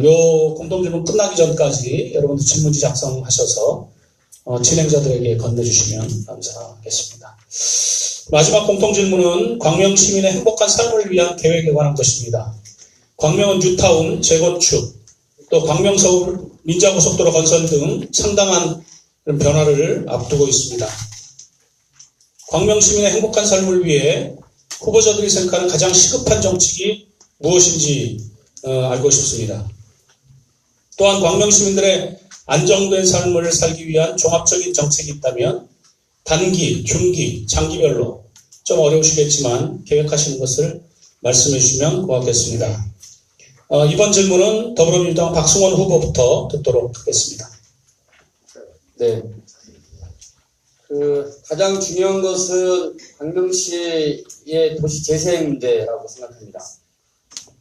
요 공동질문 끝나기 전까지 여러분들 질문지 작성하셔서 진행자들에게 건네주시면 감사하겠습니다. 마지막 공통질문은 광명 시민의 행복한 삶을 위한 계획에 관한 것입니다. 광명은 뉴타운 재건축, 또 광명 서울 민자고속도로 건설 등 상당한 변화를 앞두고 있습니다. 광명 시민의 행복한 삶을 위해 후보자들이 생각하는 가장 시급한 정책이 무엇인지 알고 싶습니다. 또한 광명 시민들의 안정된 삶을 살기 위한 종합적인 정책이 있다면 단기, 중기, 장기별로 좀 어려우시겠지만 계획하시는 것을 말씀해 주시면 고맙겠습니다. 이번 질문은 더불어민주당 박승원 후보부터 듣도록 하겠습니다. 네. 가장 중요한 것은 광명시의 도시 재생 문제라고 생각합니다.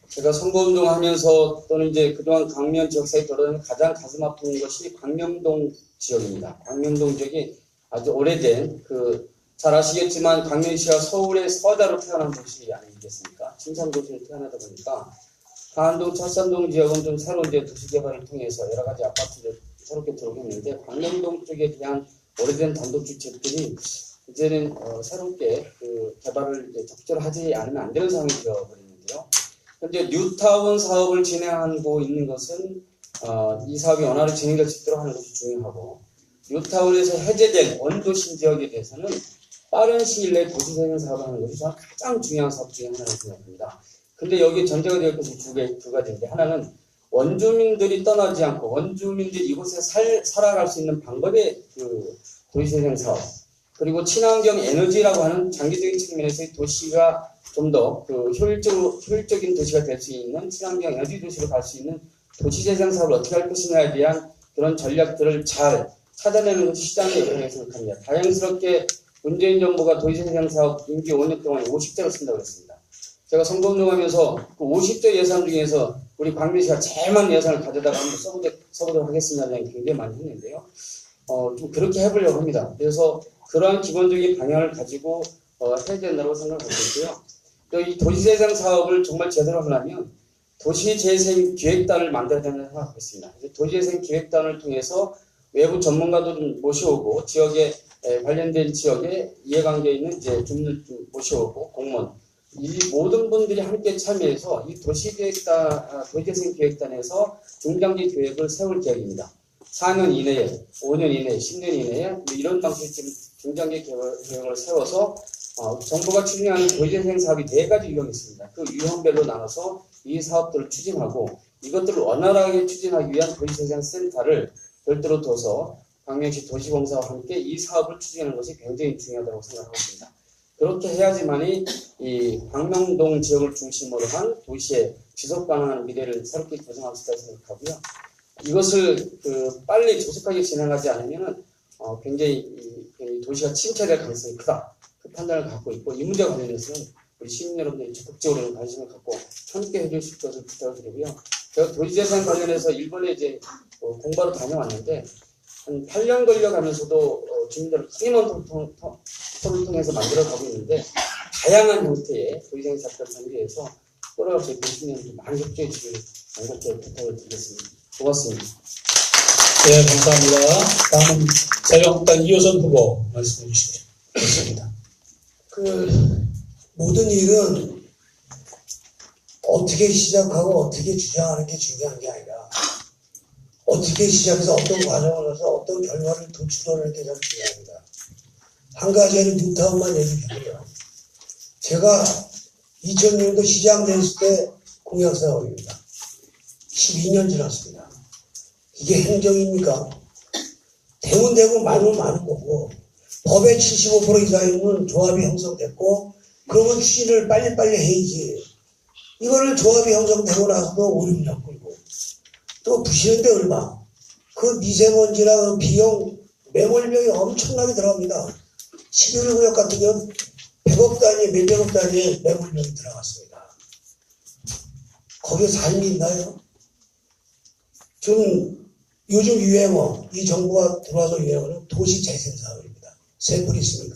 제가 선거운동 하면서 또는 이제 그동안 광명 지역사회 돌아다니면서 가장 가슴 아픈 것이 광명동 지역입니다. 광명동 지역이 아주 오래된 잘 아시겠지만 광명시가 서울의 서자로 태어난 도시 아니겠습니까? 침산도시로 태어나다 보니까 가안동, 철산동 지역은 좀 새로운 이제 도시개발을 통해서 여러 가지 아파트를 새롭게 들어오겠는데 광명동 쪽에 대한 오래된 단독주택들이 이제는 새롭게 개발을 이제 적절히 하지 않으면 안 되는 상황이 되어버리는데요. 현재 뉴타운 사업을 진행하고 있는 것은 이 사업이 원활히 진행될 수 있도록 하는 것이 중요하고 뉴타운에서 해제된 원도심 지역에 대해서는 빠른 시일 내에 도시재생 사업을 하는 것이 저는 가장 중요한 사업 중에 하나라고 생각합니다. 근데 여기 전제가 되어 있는 것이 두 가지인데 하나는 원주민들이 떠나지 않고 원주민들이 이곳에 살아갈 수 있는 방법의 도시재생 사업 그리고 친환경 에너지라고 하는 장기적인 측면에서 도시가 좀 더 효율적인 도시가 될 수 있는 친환경 에너지 도시로 갈 수 있는 도시재생 사업을 어떻게 할 것이냐에 대한 그런 전략들을 잘 찾아내는 것이 시장의 역할이라고 생각합니다. 다행스럽게 문재인 정부가 도시재생 사업 임기 5년 동안 50조를 쓴다고 했습니다. 제가 선거운동하면서 그 50조 예산 중에서 우리 박민 씨가 제일 많은 예산을 가져다가 한번 써보도록 하겠습니다는 얘기 굉장히 많이 했는데요. 좀 그렇게 해보려고 합니다. 그래서 그러한 기본적인 방향을 가지고 해야 된다고 생각하고 있고요. 또 이 도시재생 사업을 정말 제대로 하려면 도시재생기획단을 만들어야 된다고 생각하고 있습니다. 도시재생기획단을 통해서 외부 전문가도 좀 모셔오고 지역에 관련된 지역에 이해관계 있는 이제 주민들 좀 모셔오고 공무원 이 모든 분들이 함께 참여해서 이 도시재생기획단에서 중장기 계획을 세울 계획입니다. 4년 이내에, 5년 이내에, 10년 이내에 이런 방식의 중장기 계획을 세워서 정부가 추진하는 도시재생 사업이 4가지 유형이 있습니다. 그 유형별로 나눠서 이 사업들을 추진하고 이것들을 원활하게 추진하기 위한 도시재생 센터를 별도로 둬서 광명시 도시공사와 함께 이 사업을 추진하는 것이 굉장히 중요하다고 생각하고 있습니다. 그렇게 해야지만이 이 광명동 지역을 중심으로 한 도시의 지속 가능한 미래를 새롭게 구성할 수 있다고 생각하고요. 이것을 빨리 조속하게 진행하지 않으면 굉장히 이 도시가 침체될 가능성이 크다. 그 판단을 갖고 있고 이 문제와 관련해서는 우리 시민 여러분들이 적극적으로 관심을 갖고 함께 해주실 것을 부탁드리고요. 제가 도시재생 관련해서 일본에 이제 공부하러 다녀왔는데 한 8년 걸려가면서도 주민들을 끊임없는 토론을 통해서 만들어가고 있는데 다양한 형태의 도시재생 사업을 전개해서 끌어가서 교수님들 좀 많이 협조해 주길 간곡히 부탁을 드리겠습니다. 고맙습니다. 네, 감사합니다. 다음은 자유한국당 이호선 후보 말씀해 주시겠습니다. 모든 일은 어떻게 시작하고 어떻게 주장하는 게 중요한 게 아니라 어떻게 시작해서 어떤 과정을 해서 어떤 결과를 도출하는 게 참 중요합니다. 한 가지는 뉴타운만 얘기해요. 제가 2000년도 시장 됐을 때 공약사업입니다. 12년 지났습니다. 이게 행정입니까? 되면 되고 많으면 많은 거고 법의 75% 이상이면 조합이 형성됐고 그러면 추진을 빨리빨리 해야지. 이거를 조합이 형성되고 나서도 오름이나 끌고 또 부시는데 얼마? 그 미세먼지나 그 비용 매몰비용이 엄청나게 들어갑니다. 11구역 같은 경우는 100억 단위, 몇백억 단위의 매몰비용이 들어갔습니다. 거기에 삶이 있나요? 좀 요즘 유행어, 이 정부가 들어와서 유행어는 도시재생사업입니다. 셀프리 있습니까?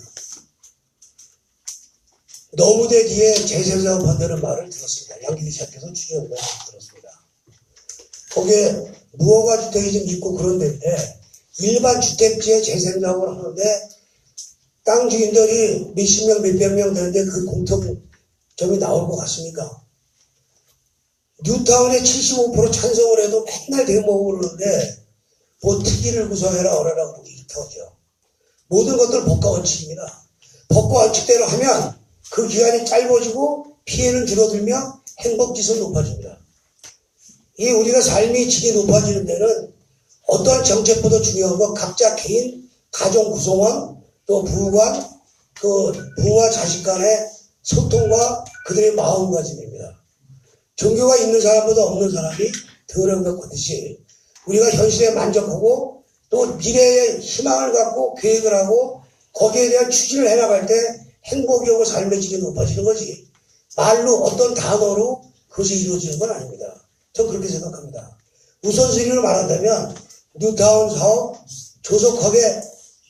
너무대 뒤에 재생사업 한다는 말을 들었습니다. 양기리 시작해서 추진한다는 말을 들었습니다. 거기에 무허가 주택이 좀 있고 그런 데인데 일반 주택지에 재생사업을 하는데 땅 주인들이 몇십 명, 몇백 명 되는데 그 공통점이 나올 것 같습니까? 뉴타운에 75% 찬성을 해도 맨날 대모으고 그러는데 뭐 특기를 구성해라 어라라 그러고 이렇게 하죠. 모든 것들 법과 원칙입니다. 법과 원칙대로 하면 그 기간이 짧아지고 피해는 줄어들며 행복지수 높아집니다. 이 우리가 삶의 질이 높아지는 데는 어떠한 정책보다 중요한 건 각자 개인 가정 구성원 또 부관 그 부와 자식 간의 소통과 그들의 마음가짐입니다. 종교가 있는 사람보다 없는 사람이 덜한 것 같듯이 우리가 현실에 만족하고 또 미래에 희망을 갖고 계획을 하고 거기에 대한 추진을 해나갈 때 행복이 오고 삶의 질이 높아지는 거지 말로 어떤 단어로 그것이 이루어지는 건 아닙니다. 전 그렇게 생각합니다. 우선순위로 말한다면 뉴타운 사업 조속하게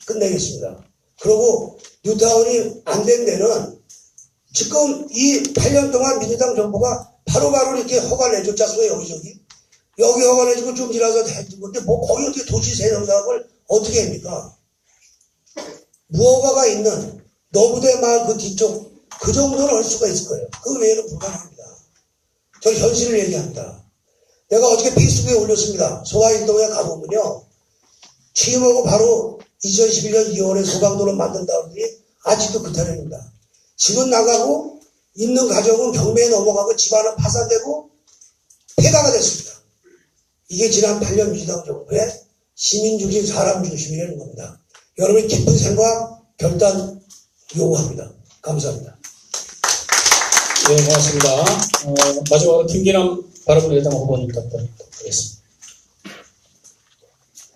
끝내겠습니다. 그리고 뉴타운이 안 된 데는 지금 이 8년 동안 민주당 정부가 바로바로 이렇게 허가를 내줬지 않습니까? 여기저기. 여기 허가 내주고 좀 지나서 해준 건데 뭐 거기 어떻게 도시재생사업을 어떻게 합니까? 무허가가 있는 너부대 마을 그 뒤쪽 그 정도는 할 수가 있을 거예요. 그 외에는 불가능합니다. 저 현실을 얘기합니다. 내가 어저께 페이스북에 올렸습니다. 소화일동에 가보면요. 취임하고 바로 2011년 2월에 소강도로 만든다 그러더니 아직도 그 타령입니다. 집은 나가고 있는 가족은 경매에 넘어가고 집안은 파산되고 폐가가 됐습니다. 이게 지난 8년 민주당 정부의 시민 중심 사람 중심이라는 겁니다. 여러분의 깊은 생각 결단 요구합니다. 감사합니다. 네, 고맙습니다. 마지막으로 김기남 바른미래당 후보님 답변드리겠습니다.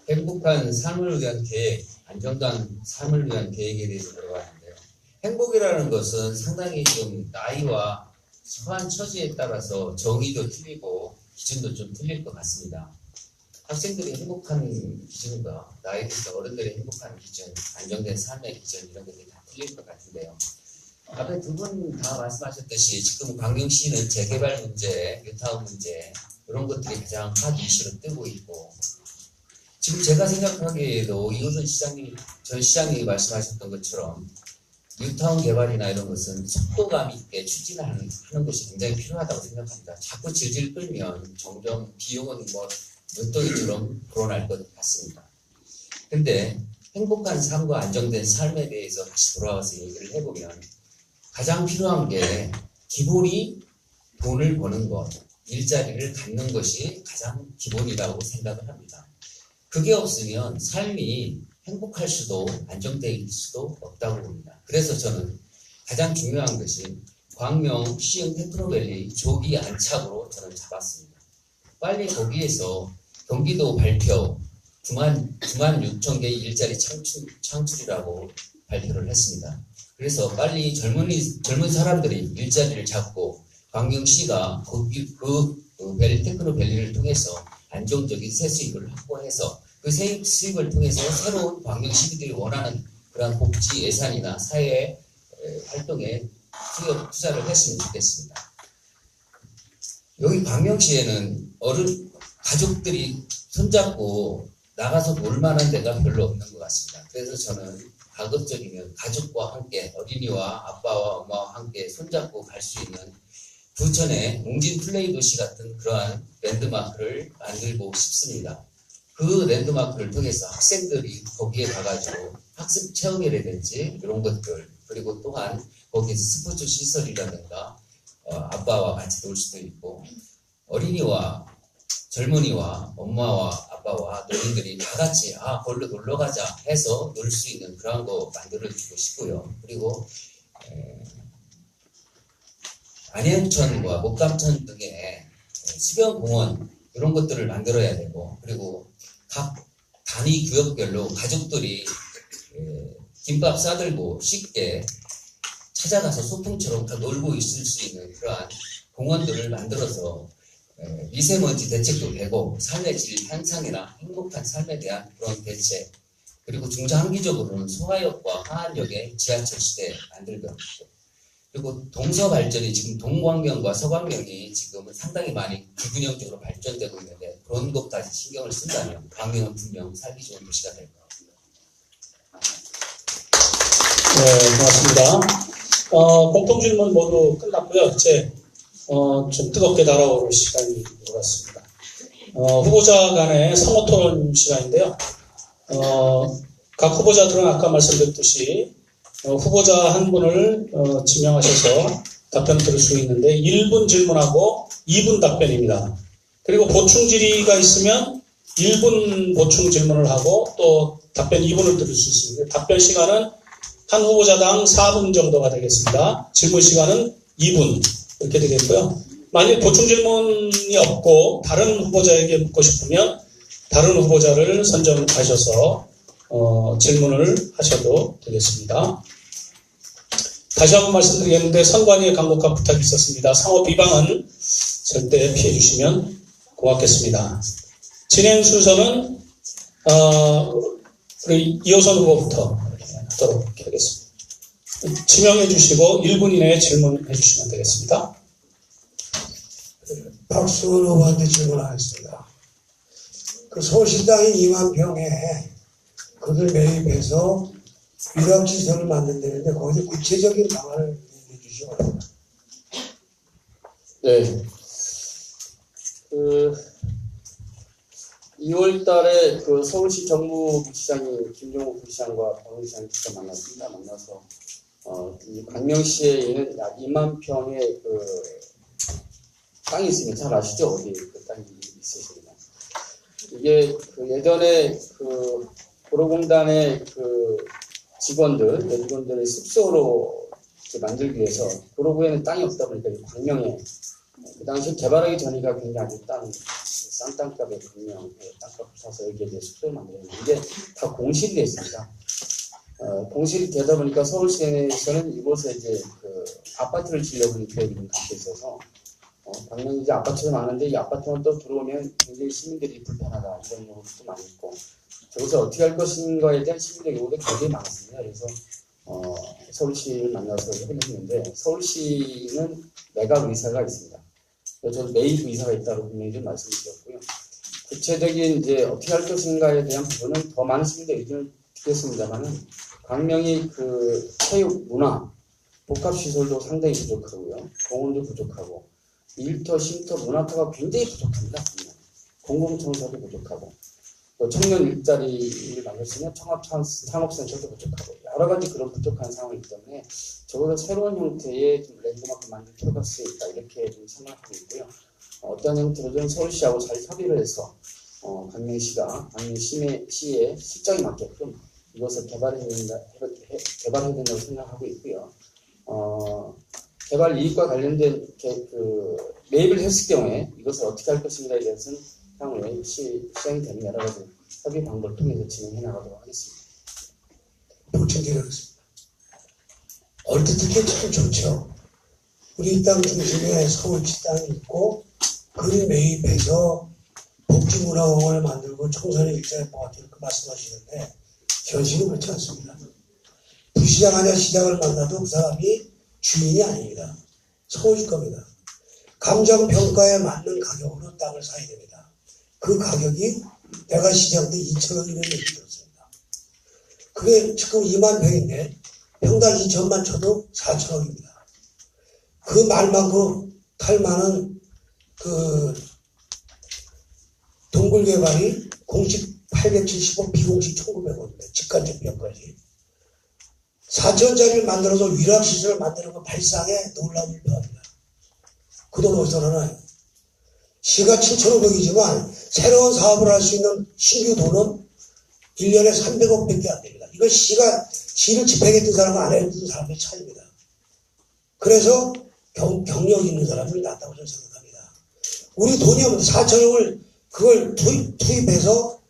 행복한 삶을 위한 계획, 안정된 삶을 위한 계획에 대해서 들어봤는데요. 행복이라는 것은 상당히 좀 나이와 처한 처지에 따라서 정의도 틀리고 기준도 좀 틀릴 것 같습니다. 학생들이 행복한 기준과 나이 든 어른들의 행복한 기준, 안정된 삶의 기준 이런 것들이 다 틀릴 것 같은데요. 앞에 두 분 다 말씀하셨듯이 지금 광명시는 재개발 문제, 뉴타운 문제 이런 것들이 가장 핫 이슈로 뜨고 있고 지금 제가 생각하기에도 이호선 시장님, 전 시장님이 말씀하셨던 것처럼 뉴타운 개발이나 이런 것은 속도감 있게 추진하는 것이 굉장히 필요하다고 생각합니다. 자꾸 질질 끌면 점점 비용은 눈덩이처럼 불어날 것 같습니다. 근데 행복한 삶과 안정된 삶에 대해서 다시 돌아와서 얘기를 해보면 가장 필요한 게 기본이 돈을 버는 것, 일자리를 갖는 것이 가장 기본이라고 생각을 합니다. 그게 없으면 삶이 행복할 수도 안정될 수도 없다고 봅니다. 그래서 저는 가장 중요한 것이 광명 시흥 테크노밸리 조기 안착으로 저는 잡았습니다. 빨리 거기에서 경기도 발표 9만 6천 개의 일자리 창출이라고 발표를 했습니다. 그래서 빨리 젊은 사람들이 일자리를 잡고 광명시가 그 테크노밸리를 통해서 안정적인 세수입을 확보해서 그 세수입을 통해서 새로운 광명 시민들이 원하는 그런 복지 예산이나 사회 활동에 투자를 했으면 좋겠습니다. 여기 광명시에는 가족들이 손잡고 나가서 놀 만한 데가 별로 없는 것 같습니다. 그래서 저는 가급적이면 가족과 함께 어린이와 아빠와 엄마와 함께 손잡고 갈 수 있는 부천의 웅진 플레이 도시 같은 그러한 랜드마크를 만들고 싶습니다. 그 랜드마크를 통해서 학생들이 거기에 가가지고 학습 체험이라든지 이런 것들 그리고 또한 거기서 스포츠 시설이라든가 아빠와 같이 놀 수도 있고 어린이와 젊은이와 엄마와 아빠와 노인들이 다 같이 거기로 놀러 가자 해서 놀 수 있는 그런 거 만들어주고 싶고요. 그리고 안양천과 목감천 등의 수변공원 이런 것들을 만들어야 되고 그리고 각 단위 구역별로 가족들이 김밥 싸들고 쉽게 찾아가서 소풍처럼 다 놀고 있을 수 있는 그러한 공원들을 만들어서 미세먼지 대책도 되고 삶의 질 향상이나 행복한 삶에 대한 그런 대책 그리고 중장기적으로는 소화역과 하안역의 지하철 시대 만들고 그리고 동서 발전이 지금 동광명과 서광명이 지금은 상당히 많이 비균형적으로 발전되고 있는데 그런 것까지 신경을 쓴다면 광명은 분명 살기 좋은 도시가 될 것 같습니다. 네, 고맙습니다. 공통 질문 모두 끝났고요. 이제 좀 뜨겁게 달아오를 시간이 된 것 같습니다. 후보자 간의 상호 토론 시간인데요. 각 후보자들은 아까 말씀드렸듯이 후보자 한 분을 지명하셔서 답변 들을 수 있는데 1분 질문하고 2분 답변입니다. 그리고 보충 질의가 있으면 1분 보충 질문을 하고 또 답변 2분을 들을 수 있습니다. 답변 시간은 한 후보자당 4분 정도가 되겠습니다. 질문 시간은 2분 이렇게 되겠고요. 만약 보충 질문이 없고 다른 후보자에게 묻고 싶으면 다른 후보자를 선정하셔서 질문을 하셔도 되겠습니다. 다시 한번 말씀드리겠는데 선관위의 간곡한 부탁이 있었습니다. 상호 비방은 절대 피해 주시면 고맙겠습니다. 진행 순서는 우리 이호선 후보부터 하도록 하겠습니다. 지명해 주시고 1분 이내에 질문해 주시면 되겠습니다. 박수원 후보한테 질문하겠습니다. 그 서울시당이 2만 평에 그들 매입해서 유압시설을 만든다는데 거기서 구체적인 방안을 얘기해 주시기 바랍니다. 네. 2월 달에 그 서울시 정무부시장이 김종욱 부시장과 박원순 시장이 직접 만났습니다. 만나서 이 광명시에 있는 약 2만 평의 그 땅이 있으면 잘 아시죠? 어디 그 땅이 있으시면. 이게 그 예전에 그 도로공단의 그 여직원들의 숙소로 만들기 위해서 도로구에는 땅이 없다 보니까 광명에 그 당시 개발하기 전이가 굉장히 싼 땅값에 광명에 땅값을 사서 여기에 대해 숙소를 만들었는데 이게 다 공실이 되어 있습니다. 공실이 되다 보니까 서울시에서는 이곳에 이제 그 아파트를 지으려고 하는 계획이 좀 갖고 있어서 당연히 이제 아파트가 많은데 이 아파트만 또 들어오면 굉장히 시민들이 불편하다 이런 요구도 많이 있고 저것을 어떻게 할 것인가에 대한 시민적 요구도 굉장히 많습니다. 그래서 서울시를 만나서 해봤는데 서울시는 매각 의사가 있습니다. 저도 매입 의사가 있다고 분명히 좀 말씀드렸고요. 구체적인 이제 어떻게 할 것인가에 대한 부분은 더 많은 시민들 의견을 듣겠습니다만은 광명이 그 체육, 문화, 복합시설도 상당히 부족하고요. 공원도 부족하고 일터, 쉼터, 문화터가 굉장히 부족합니다. 공공청사도 부족하고 또 청년 일자리를 만들 수 있는 창업센터도 부족하고 여러 가지 그런 부족한 상황이기 때문에 적어도 새로운 형태의 좀 랜드마크 만들 필요가 있다 이렇게 좀 생각하고 있고요. 어떤 형태로든 서울시하고 잘 협의를 해서 광명시가 광명시의 실정에 맞게끔 이것을 개발해야 된다고 생각하고 있고요. 개발 이익과 관련된 매입을 했을 경우에 이것을 어떻게 할 것인가에 대해서는 향후에 시행이 되는 여러 가지 협의 방법을 통해서 진행해 나가도록 하겠습니다. 보충드리겠습니다. 얼핏 듣기 참 좋죠. 우리 땅 중심에 서울시 땅이 있고 그를 매입해서 복지문화공원을 만들고 청소년 일자리 보호하기 이렇게 말씀하시는데 현실은 그렇지 않습니다. 부시장 하나 시장을 만나도 그 사람이 주인이 아닙니다. 서울시 겁니다. 감정평가에 맞는 가격으로 땅을 사야 됩니다. 그 가격이 내가 시장 때 2천원이라는 얘기 들었습니다. 그게 지금 2만 평인데 평당 2천만 쳐도 4천억입니다. 그 말만큼 탈만한 그 동굴개발이 공식 870억, 비공식 1,900억입니다. 직간접 비용까지. 4천원짜리를 만들어서 위락시설을 만드는 건 발상에 놀라운 일입니다. 그 돈 어디서 나나요? 시가 7,500이지만 새로운 사업을 할 수 있는 신규 돈은 1년에 300억밖에 안 됩니다. 이거 시를 집행했던 사람과 안 했던 사람의 차이입니다. 그래서 경력 있는 사람이 낫다고 저는 생각합니다. 우리 돈이 없는데 4천억을 그걸 투입해서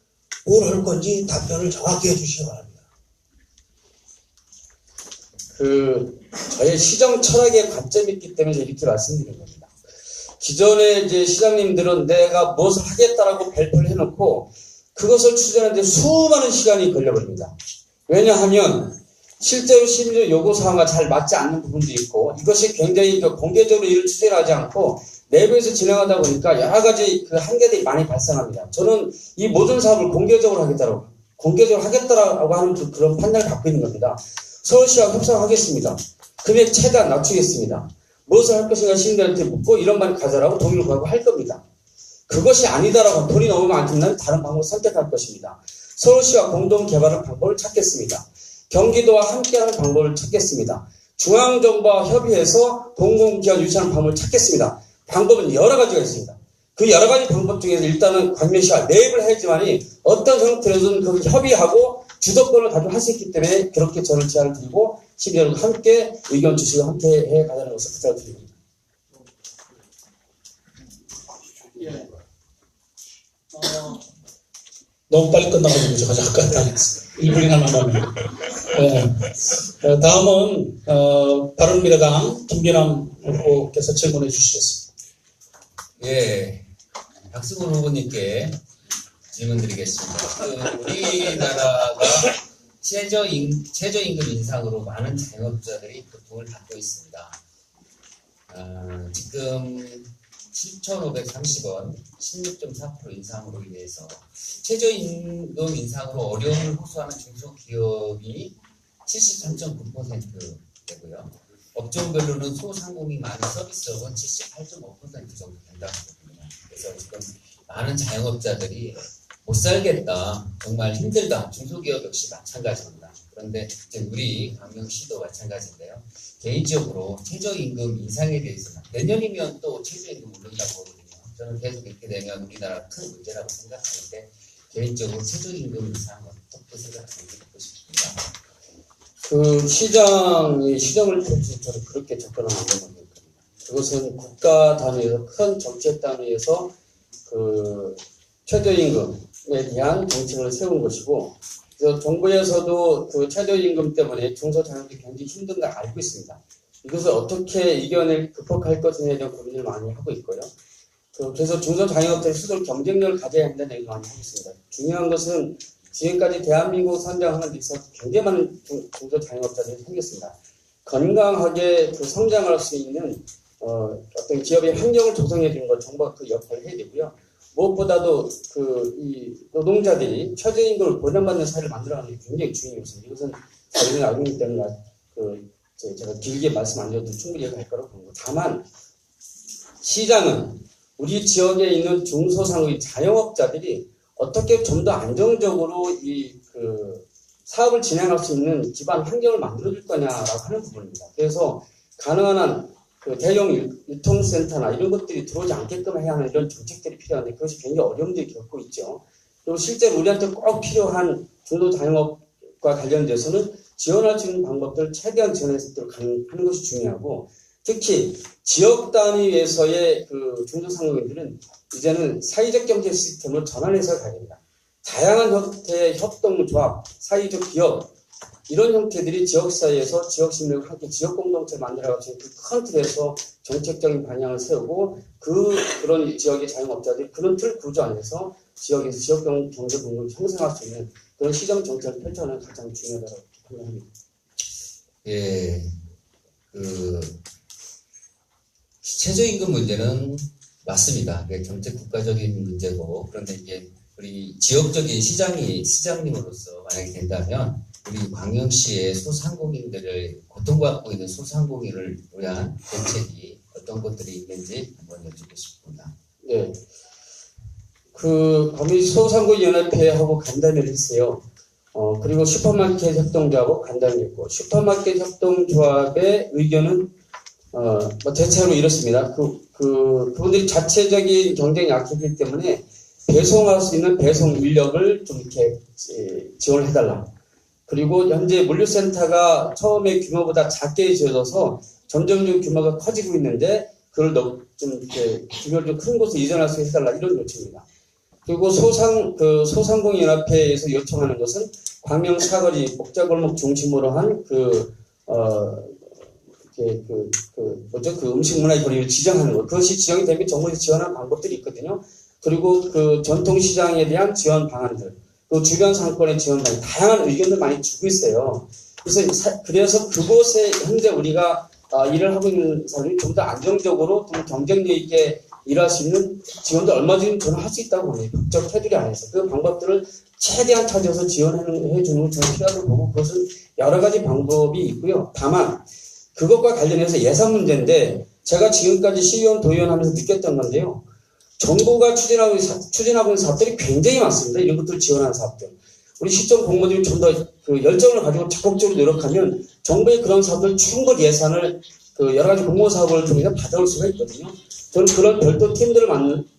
뭘 할 건지 답변을 정확히 해주시기 바랍니다. 저의 시정 철학에 관점이 있기 때문에 이렇게 말씀드린 겁니다. 기존에 이제 시장님들은 내가 무엇을 하겠다라고 발표를 해놓고 그것을 추진하는데 수많은 시간이 걸려버립니다. 왜냐하면 실제로 시민의 요구사항과 잘 맞지 않는 부분도 있고 이것이 굉장히 공개적으로 일을 추진하지 않고 내부에서 진행하다 보니까 여러 가지 그 한계들이 많이 발생합니다. 저는 이 모든 사업을 공개적으로 하겠다라고 하는 그런 판단을 갖고 있는 겁니다. 서울시와 협상하겠습니다. 금액 최대한 낮추겠습니다. 무엇을 할 것인가 시민들한테 묻고 이런 말 가져라고 동의를 구하고 할 겁니다. 그것이 아니다라고 돈이 너무 많으면 다른 방법을 선택할 것입니다. 서울시와 공동 개발할 방법을 찾겠습니다. 경기도와 함께하는 방법을 찾겠습니다. 중앙정부와 협의해서 공공기관 유치하는 방법을 찾겠습니다. 방법은 여러 가지가 있습니다. 그 여러 가지 방법 중에서 일단은 광명시가 매입을 해야지만이 어떤 형태로든 그 협의하고 주도권을 가지고 할 수 있기 때문에 그렇게 저는 제안을 드리고 시민들과 함께 의견 주시고 함께 해 가자는 것을 부탁드립니다. 예. 너무 빨리 끝나가지고 제가 잠깐 당했어요. 1분이나 남았네요. 다음은 바른미래당 김기남 후보께서 질문해 주시겠습니다. 예, 박승훈 후보님께 질문드리겠습니다. 우리나라가 최저임금 인상으로 많은 자영업자들이 고통을 받고 있습니다. 지금 7,530원, 16.4% 인상으로 인해서 최저임금 인상으로 어려움을 호소하는 중소기업이 73.9% 되고요. 업종별로는 소상공인 많은 서비스업은 78.5% 정도 된다고 합니다. 그래서 지금 많은 자영업자들이 못 살겠다, 정말 힘들다, 중소기업 역시 마찬가지입니다. 그런데 이제 우리 광명시도 마찬가지인데요. 개인적으로 최저임금 인상에 대해서는 내년이면 또 최저임금 오른다고 하거든요. 저는 계속 이렇게 되면 우리나라 큰 문제라고 생각하는데 개인적으로 최저임금 인상 어떻게 생각하는지 듣고 싶습니다. 그 시정을 저는 그렇게 접근하면 안 되는 겁니다. 그것은 국가 단위에서 큰 정책 단위에서 그 최저임금에 대한 정책을 세운 것이고 그래서 정부에서도 그 최저임금 때문에 중소자영업자들이 굉장히 힘든 걸 알고 있습니다. 이것을 어떻게 극복할 것에 대한 고민을 많이 하고 있고요. 그래서 중소자영업자의 스스로 경쟁력을 가져야 한다는 얘기를 많이 하고 있습니다. 중요한 것은 지금까지 대한민국 선정하는 데 있어서 굉장히 많은 중소자영업자들이 생겼습니다. 건강하게 성장할 수 있는 어떤 기업의 환경을 조성해 주는 것 정부가 그 역할을 해야 되고요. 무엇보다도 이 노동자들이 최저임금을 보장받는 사회를 만들어가는 게 굉장히 중요해요. 이것은 저희는 알고 있기 때문에 제가 길게 말씀 안 드려도 충분히 얘기할 거라고 봅니다. 다만 시장은 우리 지역에 있는 중소상공인 자영업자들이 어떻게 좀 더 안정적으로 사업을 진행할 수 있는 기반 환경을 만들어줄 거냐라고 하는 부분입니다. 그래서 가능한 한 대형 유통센터나 이런 것들이 들어오지 않게끔 해야 하는 이런 정책들이 필요한데 그것이 굉장히 어려움들을 겪고 있죠. 그리고 실제로 우리한테 꼭 필요한 중소자영업과 관련돼서는 지원할 수 있는 방법들을 최대한 지원해서 하는 것이 중요하고 특히 지역 단위에서의 중소상공인들은 이제는 사회적 경제 시스템으로 전환해서 가야 됩니다. 다양한 형태의 협동조합, 사회적 기업 이런 형태들이 지역사회에서 지역심리와 함께 지역공동체를 만들어가지고 큰 틀에서 정책적인 방향을 세우고 그런 지역의 자영업자들이 그런 틀 구조 안에서 지역에서 지역 경제 공동을 형성할 수 있는 그런 시정 정책을 펼쳐가는 게 가장 중요하다고 판단합니다. 예, 최저임금 문제는 맞습니다. 정책 국가적인 문제고 그런데 이게 우리 지역적인 시장님으로서 만약에 된다면 우리 광역시의 소상공인들을 고통받고 있는 소상공인을 위한 대책이 어떤 것들이 있는지 한번 여쭙고 싶습니다. 네, 광역시 소상공인연합회하고 간담회를 했어요. 그리고 슈퍼마켓 협동조합하고 간담회를 했고 슈퍼마켓 협동조합의 의견은 대체로 이렇습니다. 그분들이 자체적인 경쟁이 약하기 때문에 배송할 수 있는 배송 인력을 좀 이렇게 지원을 해달라. 그리고 현재 물류센터가 처음에 규모보다 작게 지어져서 점점 규모가 커지고 있는데 그걸 좀 이렇게 규모를 좀 큰 곳에 이전할 수 해달라 이런 요청입니다. 그리고 소상공인연합회에서 요청하는 것은 광명 사거리 목자골목 중심으로 한 음식 문화의 거리를 지정하는 것. 그것이 지정이 되면 정부에서 지원하는 방법들이 있거든요. 그리고 전통시장에 대한 지원 방안들, 또 주변 상권의 지원 방안, 다양한 의견들 많이 주고 있어요. 그래서 그곳에 현재 우리가 일을 하고 있는 사람이 좀 더 안정적으로 좀 경쟁력 있게 일할 수 있는 지원도 얼마든지 저는 할 수 있다고 봅니다. 법적 테두리 안에서. 그 방법들을 최대한 찾아서 지원해 주는 건 저는 필요하다고 보고 그것은 여러 가지 방법이 있고요. 다만 그것과 관련해서 예산 문제인데 제가 지금까지 시의원, 도의원 하면서 느꼈던 건데요. 정부가 추진하고 있는 사업들이 굉장히 많습니다. 이런 것들을 지원하는 사업들. 우리 시청 공무원들이 좀 더 열정을 가지고 적극적으로 노력하면 정부의 그런 사업들 충분히 예산을 여러 가지 공무원 사업을 통해서 받아올 수가 있거든요. 저는 그런 별도 팀들을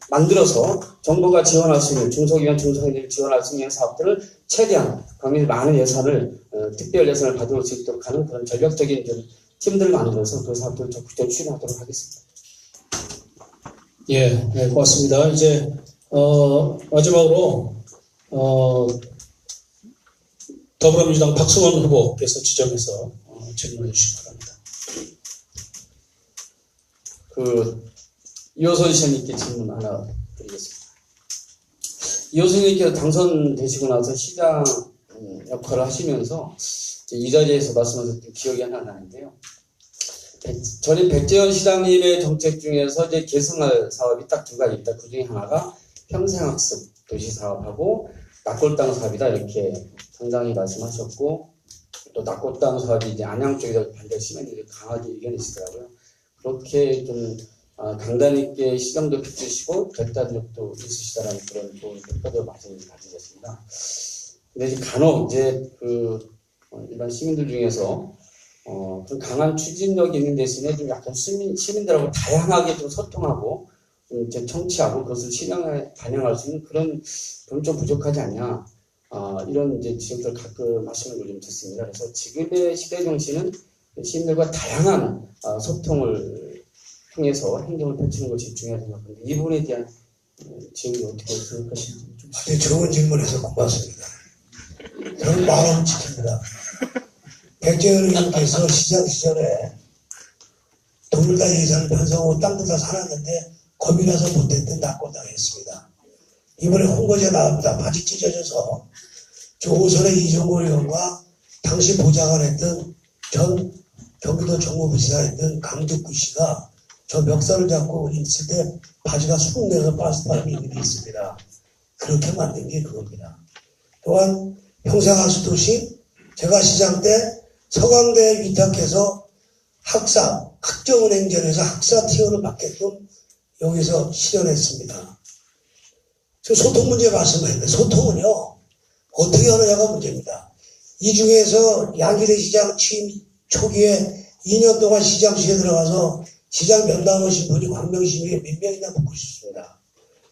만들어서 정부가 지원할 수 있는 중소기관, 중소기관들이 지원할 수 있는 사업들을 최대한 광역에 많은 예산을 특별 예산을 받아올 수 있도록 하는 그런 전략적인 팀들을 만들어서 그 사업들을 적극적으로 추진하도록 하겠습니다. 예, 네, 고맙습니다. 이제 마지막으로 더불어민주당 박승원 후보께서 지정해서 질문해 주시기 바랍니다. 이호선 시장님께 질문 하나 드리겠습니다. 이호선 시장님께서 당선되시고 나서 시장 역할을 하시면서 이 자리에서 말씀하셨던 기억이 하나 나는데요. 전임 백재현 시장님의 정책 중에서 이제 계승할 사업이 딱 두 가지 있다. 그 중에 하나가 평생학습 도시 사업하고 낙골당 사업이다. 이렇게 상당히 말씀하셨고, 또 낙골당 사업이 이제 안양 쪽에서 반대 시민들이 강하게 의견이시더라고요. 그렇게 좀 강단 있게 시정도 펼치시고 결단력도 있으시다라는 그런 좋은 평가도 많이 가지셨습니다. 근데 이제 간혹 이제 일반 시민들 중에서 좀 강한 추진력이 있는 대신에 좀 약간 시민들하고 다양하게 좀 소통하고 좀 청취하고 그것을 실행에 반영할 수 있는 그런 좀 부족하지 않냐 이런 이제 지적들 가끔 하시는 걸 좀 듣습니다. 그래서 지금의 시대 정신은 시민들과 다양한 소통을 통해서 행동을 펼치는 것이 중요하다고 생각합니다. 이 부분에 대한 지적이 어떻게 생각하시는지 좀. 아주 좋은 질문에서 고맙습니다. 저는 마음 지킵니다. 백재현 의원께서 시장 시절에 돈을 다 예산을 편성하고 땅도 다 사놨는데 겁이 나서 못했던 낙골당했습니다. 이번에 홍보제 나옵니다. 바지 찢어져서 저 오선의 이종걸 의원과 당시 보좌관 했던 전 경기도 정무부시사 했던 강득구 씨가 저 멱살을 잡고 있을 때 바지가 쑥 내서 빠스바람이 있는 게 있습니다. 그렇게 만든 게 그겁니다. 또한 평생하수도시 제가 시장 때 서강대에 위탁해서 학정은행전에서 학사 티어를 받게끔 여기서 실현했습니다. 저 소통 문제 말씀했는데 소통은요 어떻게 하느냐가 문제입니다. 이 중에서 양기대 시장 취임 초기에 2년 동안 시장실에 들어가서 시장 면담 오신 분이 광명시민에 몇 명이나 묻고 싶습니다.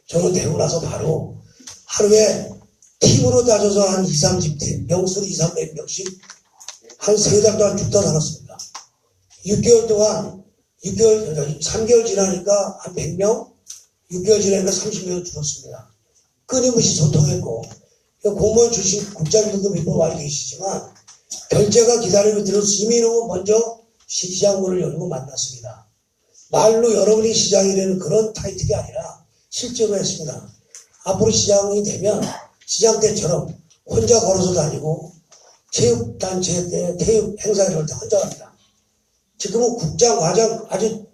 저는 되고 나서 바로 하루에 팀으로 따져서 한 2, 30팀, 명수로 2, 300명씩 한 3달 동안 죽다 살았습니다. 3개월 지나니까 한 100명, 6개월 지나니까 30명 죽었습니다. 끊임없이 소통했고, 공무원 출신 국장님들도 몇 번 와 계시지만, 결제가 기다리고 들어서 시민은 먼저 시장문을 열고 만났습니다. 말로 여러분이 시장이라는 그런 타이틀이 아니라 실제로 했습니다. 앞으로 시장이 되면 시장 때처럼 혼자 걸어서 다니고 체육단체 때 체육 행사 이럴 때 혼자 갑니다. 지금은 국장, 과장 아주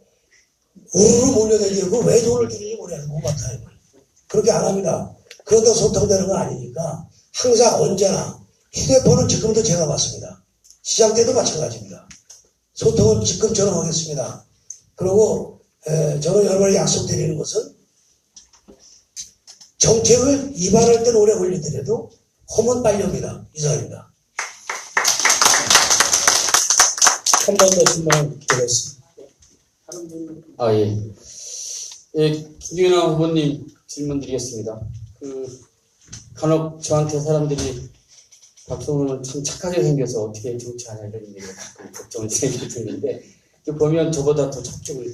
우르르 몰려다니고 왜 돈을 주는지 모르겠는 것 같아요. 그렇게 안 합니다. 그런다고 소통되는 건 아니니까 항상 언제나 휴대폰은 지금도 제가 받습니다. 시장 때도 마찬가지입니다. 소통은 지금처럼 하겠습니다. 그리고 저는 여러 번 약속드리는 것은 정책을 입안할 때는 오래 걸리더라도 홈은 빨리 옵니다. 이상입니다. 한 번 더 질문 드리겠습니다. 예, 김경남 후보님 질문 드리겠습니다. 간혹 저한테 사람들이 박성훈은 참 착하게 생겨서 어떻게 정치하냐 이런 얘기를 가끔 걱정을 드리는데 보면 저보다 더 착죽을 해요.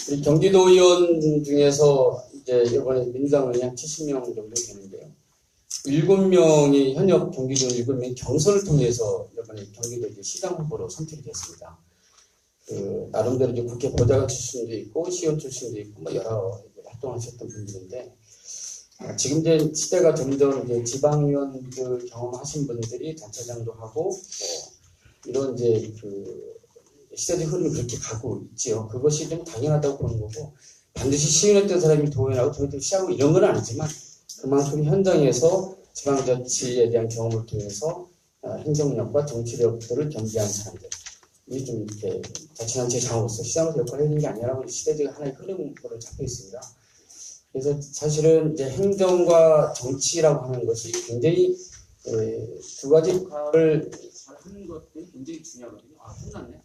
우리 경기도 의원 중에서 이제 이번에 민주당 의원이 한 70명 정도 되는데요. 7명이 현역 경기도 7명이 경선을 통해서 이번에 경기도 이제 시장 후보로 선택이 됐습니다. 나름대로 이제 국회 보좌관 출신도 있고 시의원 출신도 있고 뭐 여러 활동하셨던 분들인데 지금 이제 시대가 점점 이제 지방의원들 경험하신 분들이 단체장도 하고 이런 이제 시대적 흐름이 그렇게 가고 있지요. 그것이 좀 당연하다고 보는 거고 반드시 시의원했던 사람이 도의원하고 도의원을 시하고 이런 건 아니지만 그만큼 현장에서 지방자치에 대한 경험을 통해서 행정력과 정치력들을 겸비한 사람들 이 좀 이렇게 자치단체 장으로서 시장에서 역할을 해야 되는 게 아니라고 시대적 하나의 흐름으로 잡혀 있습니다. 그래서 사실은 이제 행정과 정치라고 하는 것이 굉장히 두 가지 역할을 하는 것들이 굉장히 중요하거든요. 혼났네.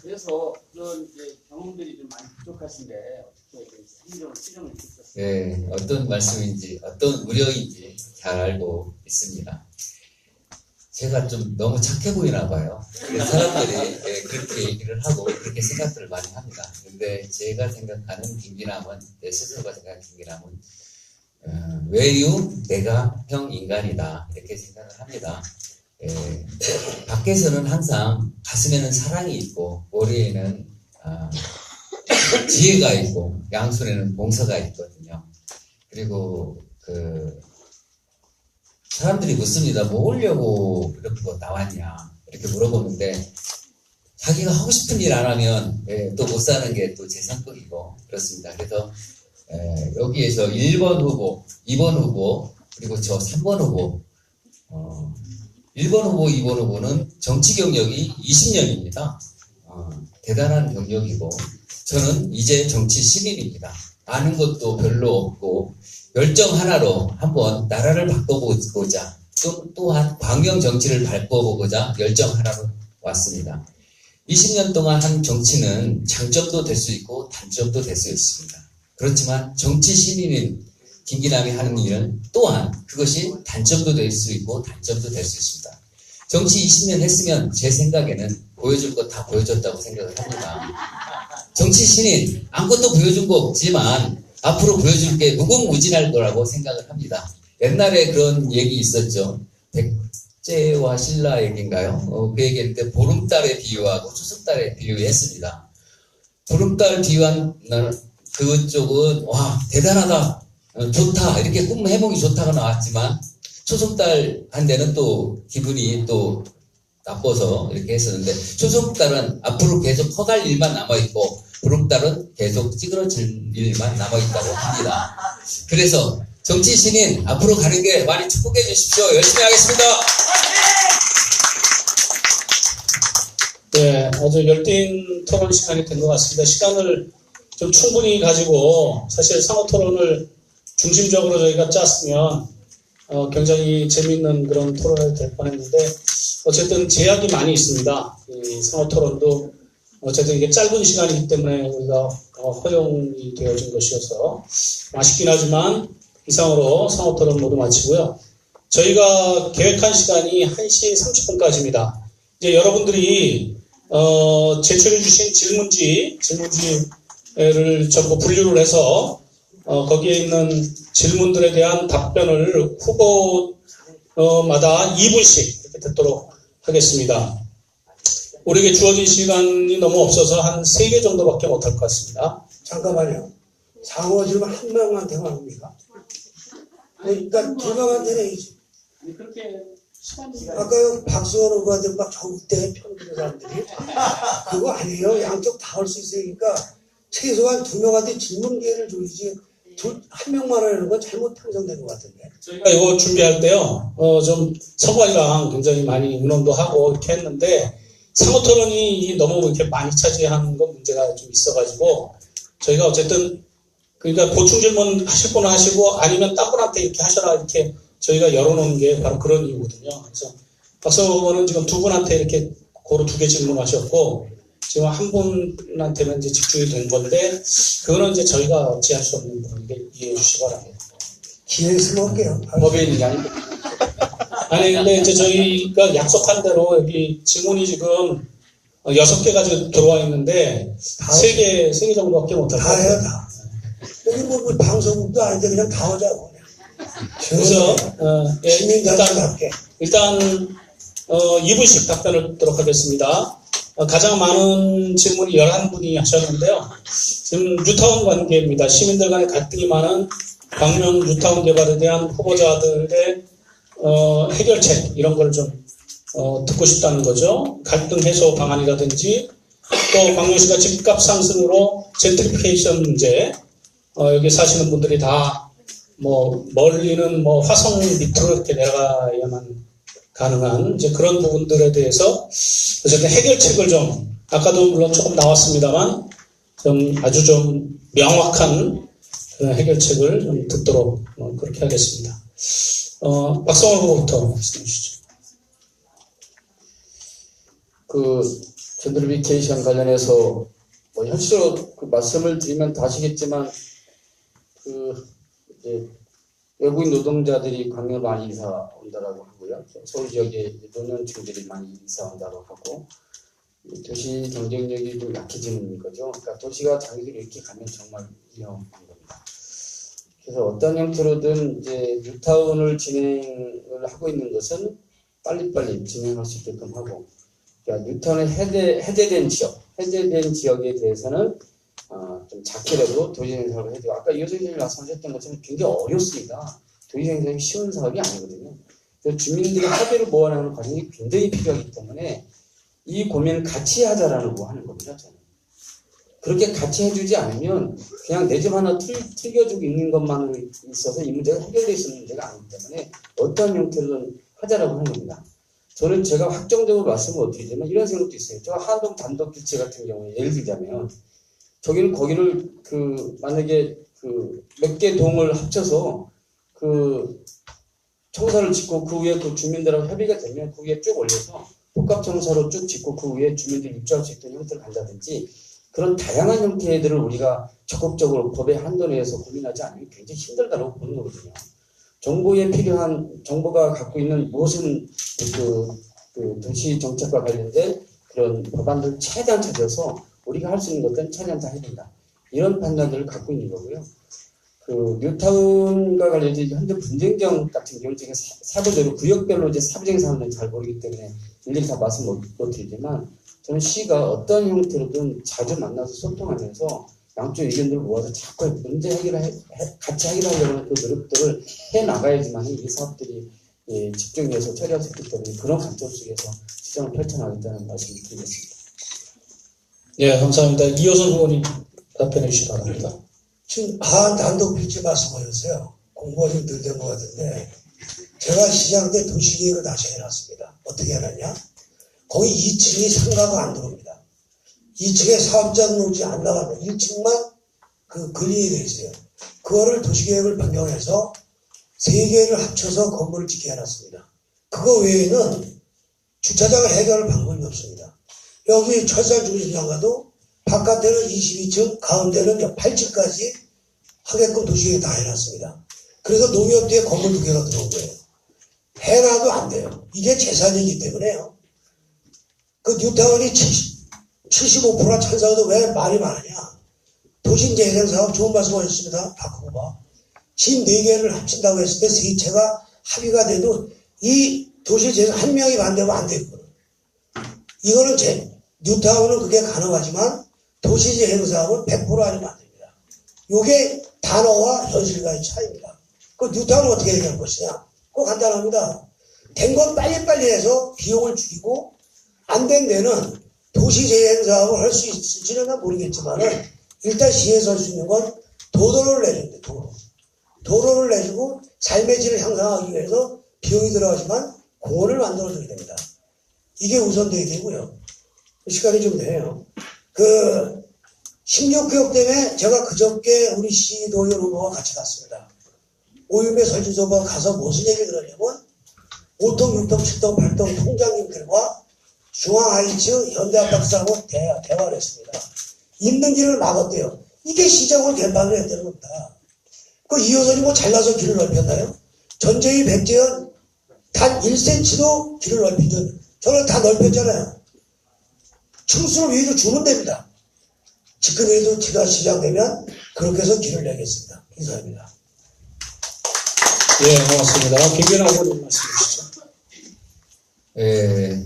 그래서 그런 이제 경험들이 좀 많이 부족하신데 어떻게 행정을 실정을 해주셨어요? 네, 어떤 말씀인지 어떤 우려인지 잘 알고 있습니다. 제가 좀 너무 착해 보이나 봐요. 사람들이 그렇게 얘기를 하고 그렇게 생각들을 많이 합니다. 근데 제가 생각하는 김기남은 내 스스로가 생각하는 김기남은 외유 내가형 인간이다 이렇게 생각을 합니다. 밖에서는 항상 가슴에는 사랑이 있고 머리에는 지혜가 있고 양손에는 봉사가 있거든요. 그리고 사람들이 묻습니다. 뭐 하려고 이렇게 나왔냐 이렇게 물어보는데 자기가 하고 싶은 일 안 하면 또 못 사는 게 또 제 성격이고 그렇습니다. 그래서 여기에서 1번 후보, 2번 후보 그리고 저 3번 후보 1번 후보, 2번 후보는 정치 경력이 20년입니다. 대단한 경력이고 저는 이제 정치 시민입니다. 아는 것도 별로 없고 열정 하나로 한번 나라를 바꿔보고자 또한 광명 정치를 바꿔보고자 열정 하나로 왔습니다. 20년 동안 한 정치는 장점도 될 수 있고 단점도 될 수 있습니다. 그렇지만 정치 시민인 김기남이 하는 일은 또한 그것이 단점도 될 수 있고 단점도 될 수 있습니다. 정치 20년 했으면 제 생각에는 보여줄 거 다 보여줬다고 생각을 합니다. 정치 신인 아무것도 보여준 거 없지만 앞으로 보여줄 게 무궁무진할 거라고 생각을 합니다. 옛날에 그런 얘기 있었죠. 백제와 신라 얘기인가요? 그 얘기했는데 보름달에 비유하고 추석달에 비유했습니다. 보름달 비유한 그쪽은 와 대단하다, 좋다, 이렇게 꿈 해보기 좋다가 나왔지만 추석달 한 데는 또 기분이 또 나빠서 이렇게 했었는데, 추석달은 앞으로 계속 커갈 일만 남아있고 보름달은 계속 찌그러질 일만 남아있다고 합니다. 그래서 정치 신인 앞으로 가는 게 많이 축복해 주십시오. 열심히 하겠습니다. 네, 아주 열띤 토론 시간이 된 것 같습니다. 시간을 좀 충분히 가지고 사실 상호 토론을 중심적으로 저희가 짰으면 굉장히 재미있는 그런 토론이 될 뻔했는데, 어쨌든 제약이 많이 있습니다. 이 상호 토론도 어쨌든 이게 짧은 시간이기 때문에 우리가 허용이 되어진 것이어서 아쉽긴 하지만 이상으로 상호 토론 모두 마치고요. 저희가 계획한 시간이 1시 30분까지입니다. 이제 여러분들이 제출해 주신 질문지를 전부 분류를 해서 거기에 있는 질문들에 대한 답변을 후보마다 2분씩 이렇게 듣도록 하겠습니다. 우리에게 주어진 시간이 너무 없어서 한 3개 정도밖에 못할 것 같습니다. 잠깐만요. 상호 질문 한 명한테만 합니까? 그러니까 두 명한테는 해야지. 아까 박수원 후보한테 막 적대 편드는 사람들이 그거 아니에요. 양쪽 다 할 수 있으니까 최소한 두 명한테 질문 기회를 줘야지. 한 명만 하는 건 잘못 편성된 것 같은데. 저희가 이거 준비할 때요, 좀 서관이랑 굉장히 많이 의논도 하고 이렇게 했는데, 상호 토론이 너무 이렇게 많이 차지하는 건 문제가 좀 있어가지고, 저희가 어쨌든, 그러니까 보충 질문 하실 분은 하시고, 아니면 딴 분한테 이렇게 하셔라, 이렇게 저희가 열어놓은 게 바로 그런 이유거든요. 그래서 박성호 후보는 지금 두 분한테 이렇게 고루 2개 질문하셨고, 지금 한 분한테는 이제 집중이 된 건데, 그거는 이제 저희가 어찌할 수 없는 부분인데 이해해 주시기 바랍니다. 기회 있으면 할게요. 법인이 아니고. 아니, 근데 이제 저희가 약속한 대로 여기 질문이 지금 6개가 지금 들어와 있는데, 3개 정도밖에 못할 것 다 해요, 같아요. 다. 여기 뭐 방송국도 아닌데 그냥 다 하자고. 그래서, 예, 시민단체답게. 일단 2분씩 답변을 듣도록 하겠습니다. 가장 많은 질문이 11분이 하셨는데요. 지금 뉴타운 관계입니다. 시민들 간의 갈등이 많은 광명 뉴타운 개발에 대한 후보자들의 해결책, 이런 걸 좀 듣고 싶다는 거죠. 갈등 해소 방안이라든지, 또 광명시가 집값 상승으로 젠트리피케이션 문제, 여기 사시는 분들이 다 멀리는 화성 밑으로 이렇게 내려가야만 가능한 이제 그런 부분들에 대해서 어쨌든 해결책을 좀, 아까도 물론 조금 나왔습니다만 좀 아주 좀 명확한 그런 해결책을 좀 듣도록 그렇게 하겠습니다. 박성호 후보부터 말씀해 주시죠. 젠트리피케이션 관련해서 현실적으로 말씀을 드리면 다 아시겠지만 이제 외국인 노동자들이 광명을 많이 이사 온다라고 하고요. 서울 지역에 노년층들이 많이 이사 온다고 하고, 도시 경쟁력이 좀 약해지는 거죠. 그러니까 도시가 장기로 이렇게 가면 정말 위험한 겁니다. 그래서 어떤 형태로든 이제 뉴타운을 진행을 하고 있는 것은 빨리빨리 진행할 수 있게끔 하고, 그러니까 뉴타운의 해제된 지역에 대해서는 좀 작게라도 도시재생 사업을 해야 되고, 아까 이호정 선생님이 말씀하셨던 것처럼 굉장히 어렵습니다. 도시재생 사업이 쉬운 사업이 아니거든요. 그래서 주민들의 합의를 모아내는 과정이 굉장히 필요하기 때문에 이 고민을 같이 하자라는 거 하는 겁니다. 저는. 그렇게 같이 해주지 않으면 그냥 내 집 하나 틀겨주고 있는 것만으로 있어서 이 문제가 해결되어 있는 문제가 아니기 때문에 어떤 형태로든 하자라고 하는 겁니다. 저는 제가 확정적으로 말씀을 어떻게 드리면 이런 생각도 있어요. 제가 한동 단독주체 같은 경우에 예를 들자면, 거기를 만약에 몇 개 동을 합쳐서 청사를 짓고 그 위에 주민들하고 협의가 되면 그 위에 쭉 올려서 복합청사로 쭉 짓고 그 위에 주민들이 입주할 수 있는 형태를 간다든지, 그런 다양한 형태들을 우리가 적극적으로 법의 한도 내에서 고민하지 않으면 굉장히 힘들다고 보는 거거든요. 정부가 갖고 있는 모든 도시 정책과 관련된 그런 법안들을 최대한 찾아서 우리가 할 수 있는 것들은 최대한 다 해야 된다. 이런 판단들을 갖고 있는 거고요. 그 뉴타운과 관련해서 현재 분쟁점 같은 경우 제가 사부적으로 구역별로 이제 사부적인 상황은 잘 모르기 때문에 일일이 다 말씀 못 드리지만 저는 시가 어떤 형태로든 자주 만나서 소통하면서 양쪽 의견들을 모아서 자꾸 문제 같이 해결하려고 하는 그 노력들을 해 나가야지만 이 사업들이 집중해서 처리할 수 있기 때문에 그런 관점 속에서 시정을 펼쳐나가겠다는 말씀을 드리겠습니다. 예, 감사합니다. 이호선 후보님 답변해 주시기 바랍니다. 지금 단독 필지 말씀하셨어요. 공부가 좀 덜 된 것 같은데 제가 시장 때 도시계획을 다시 해놨습니다. 어떻게 해놨냐? 거기 2층이 상가가 안 들어옵니다. 2층에 사업자 등록이 안 나가면 1층만 그 근린이 되어 있어요. 그거를 도시계획을 변경해서 3개를 합쳐서 건물을 짓게 해놨습니다. 그거 외에는 주차장을 해결할 방법이 없습니다. 여기 철산 중심장 가도 바깥에는 22층, 가운데는 8층까지 하게끔 도시계획 다 해놨습니다. 그래서 농협 뒤에 건물 2개가 들어온 거예요. 해놔도 안 돼요. 이게 재산이기 때문에요. 그 뉴타운이 75%나 찬성해도 왜 말이 많으냐. 도심재생사업 좋은 말씀 하셨습니다. 박 후보가. 집 4개를 합친다고 했을 때 3채가 합의가 돼도 이 도시재생 한 명이 반대하면 안 되거든요. 이거는 뉴타운은 그게 가능하지만 도시재생사업은 100% 아니면 안 됩니다. 이게 단어와 현실과의 차이입니다. 그 뉴타운은 어떻게 얘기할 것이냐. 그거 간단합니다. 된 건 빨리빨리 해서 비용을 줄이고 안 된 데는 도시재생사업을 할 수 있을지는 모르겠지만 일단 시에서 할 수 있는 건 도로를 내준대. 도로를 내주고 삶의 질을 향상하기 위해서 비용이 들어가지만 공원을 만들어줘야 됩니다. 이게 우선돼야 되고요. 시간이 좀 돼요. 16개월 때문에 제가 그저께 우리 시도의원 후보와 같이 갔습니다. 오윤배 설주소가 가서 무슨 얘기를 들었냐면 5동, 6동, 7동, 8동 통장님들과 중앙하이츠 현대아파트사하고 대화를 했습니다. 있는 길을 막았대요. 이게 시정을 개방을 했다는 겁니다. 그 이호선이 뭐 잘나서 길을 넓혔나요? 전재희, 백재현 단 1cm도 길을 넓히죠. 저는 다 넓혔잖아요. 층수를 위로 주면 됩니다. 지금에도 제가 시작되면 그렇게 해서 길을 내겠습니다. 이상입니다. 예, 고맙습니다. 김변호 후보님 말씀해 주시죠. 예,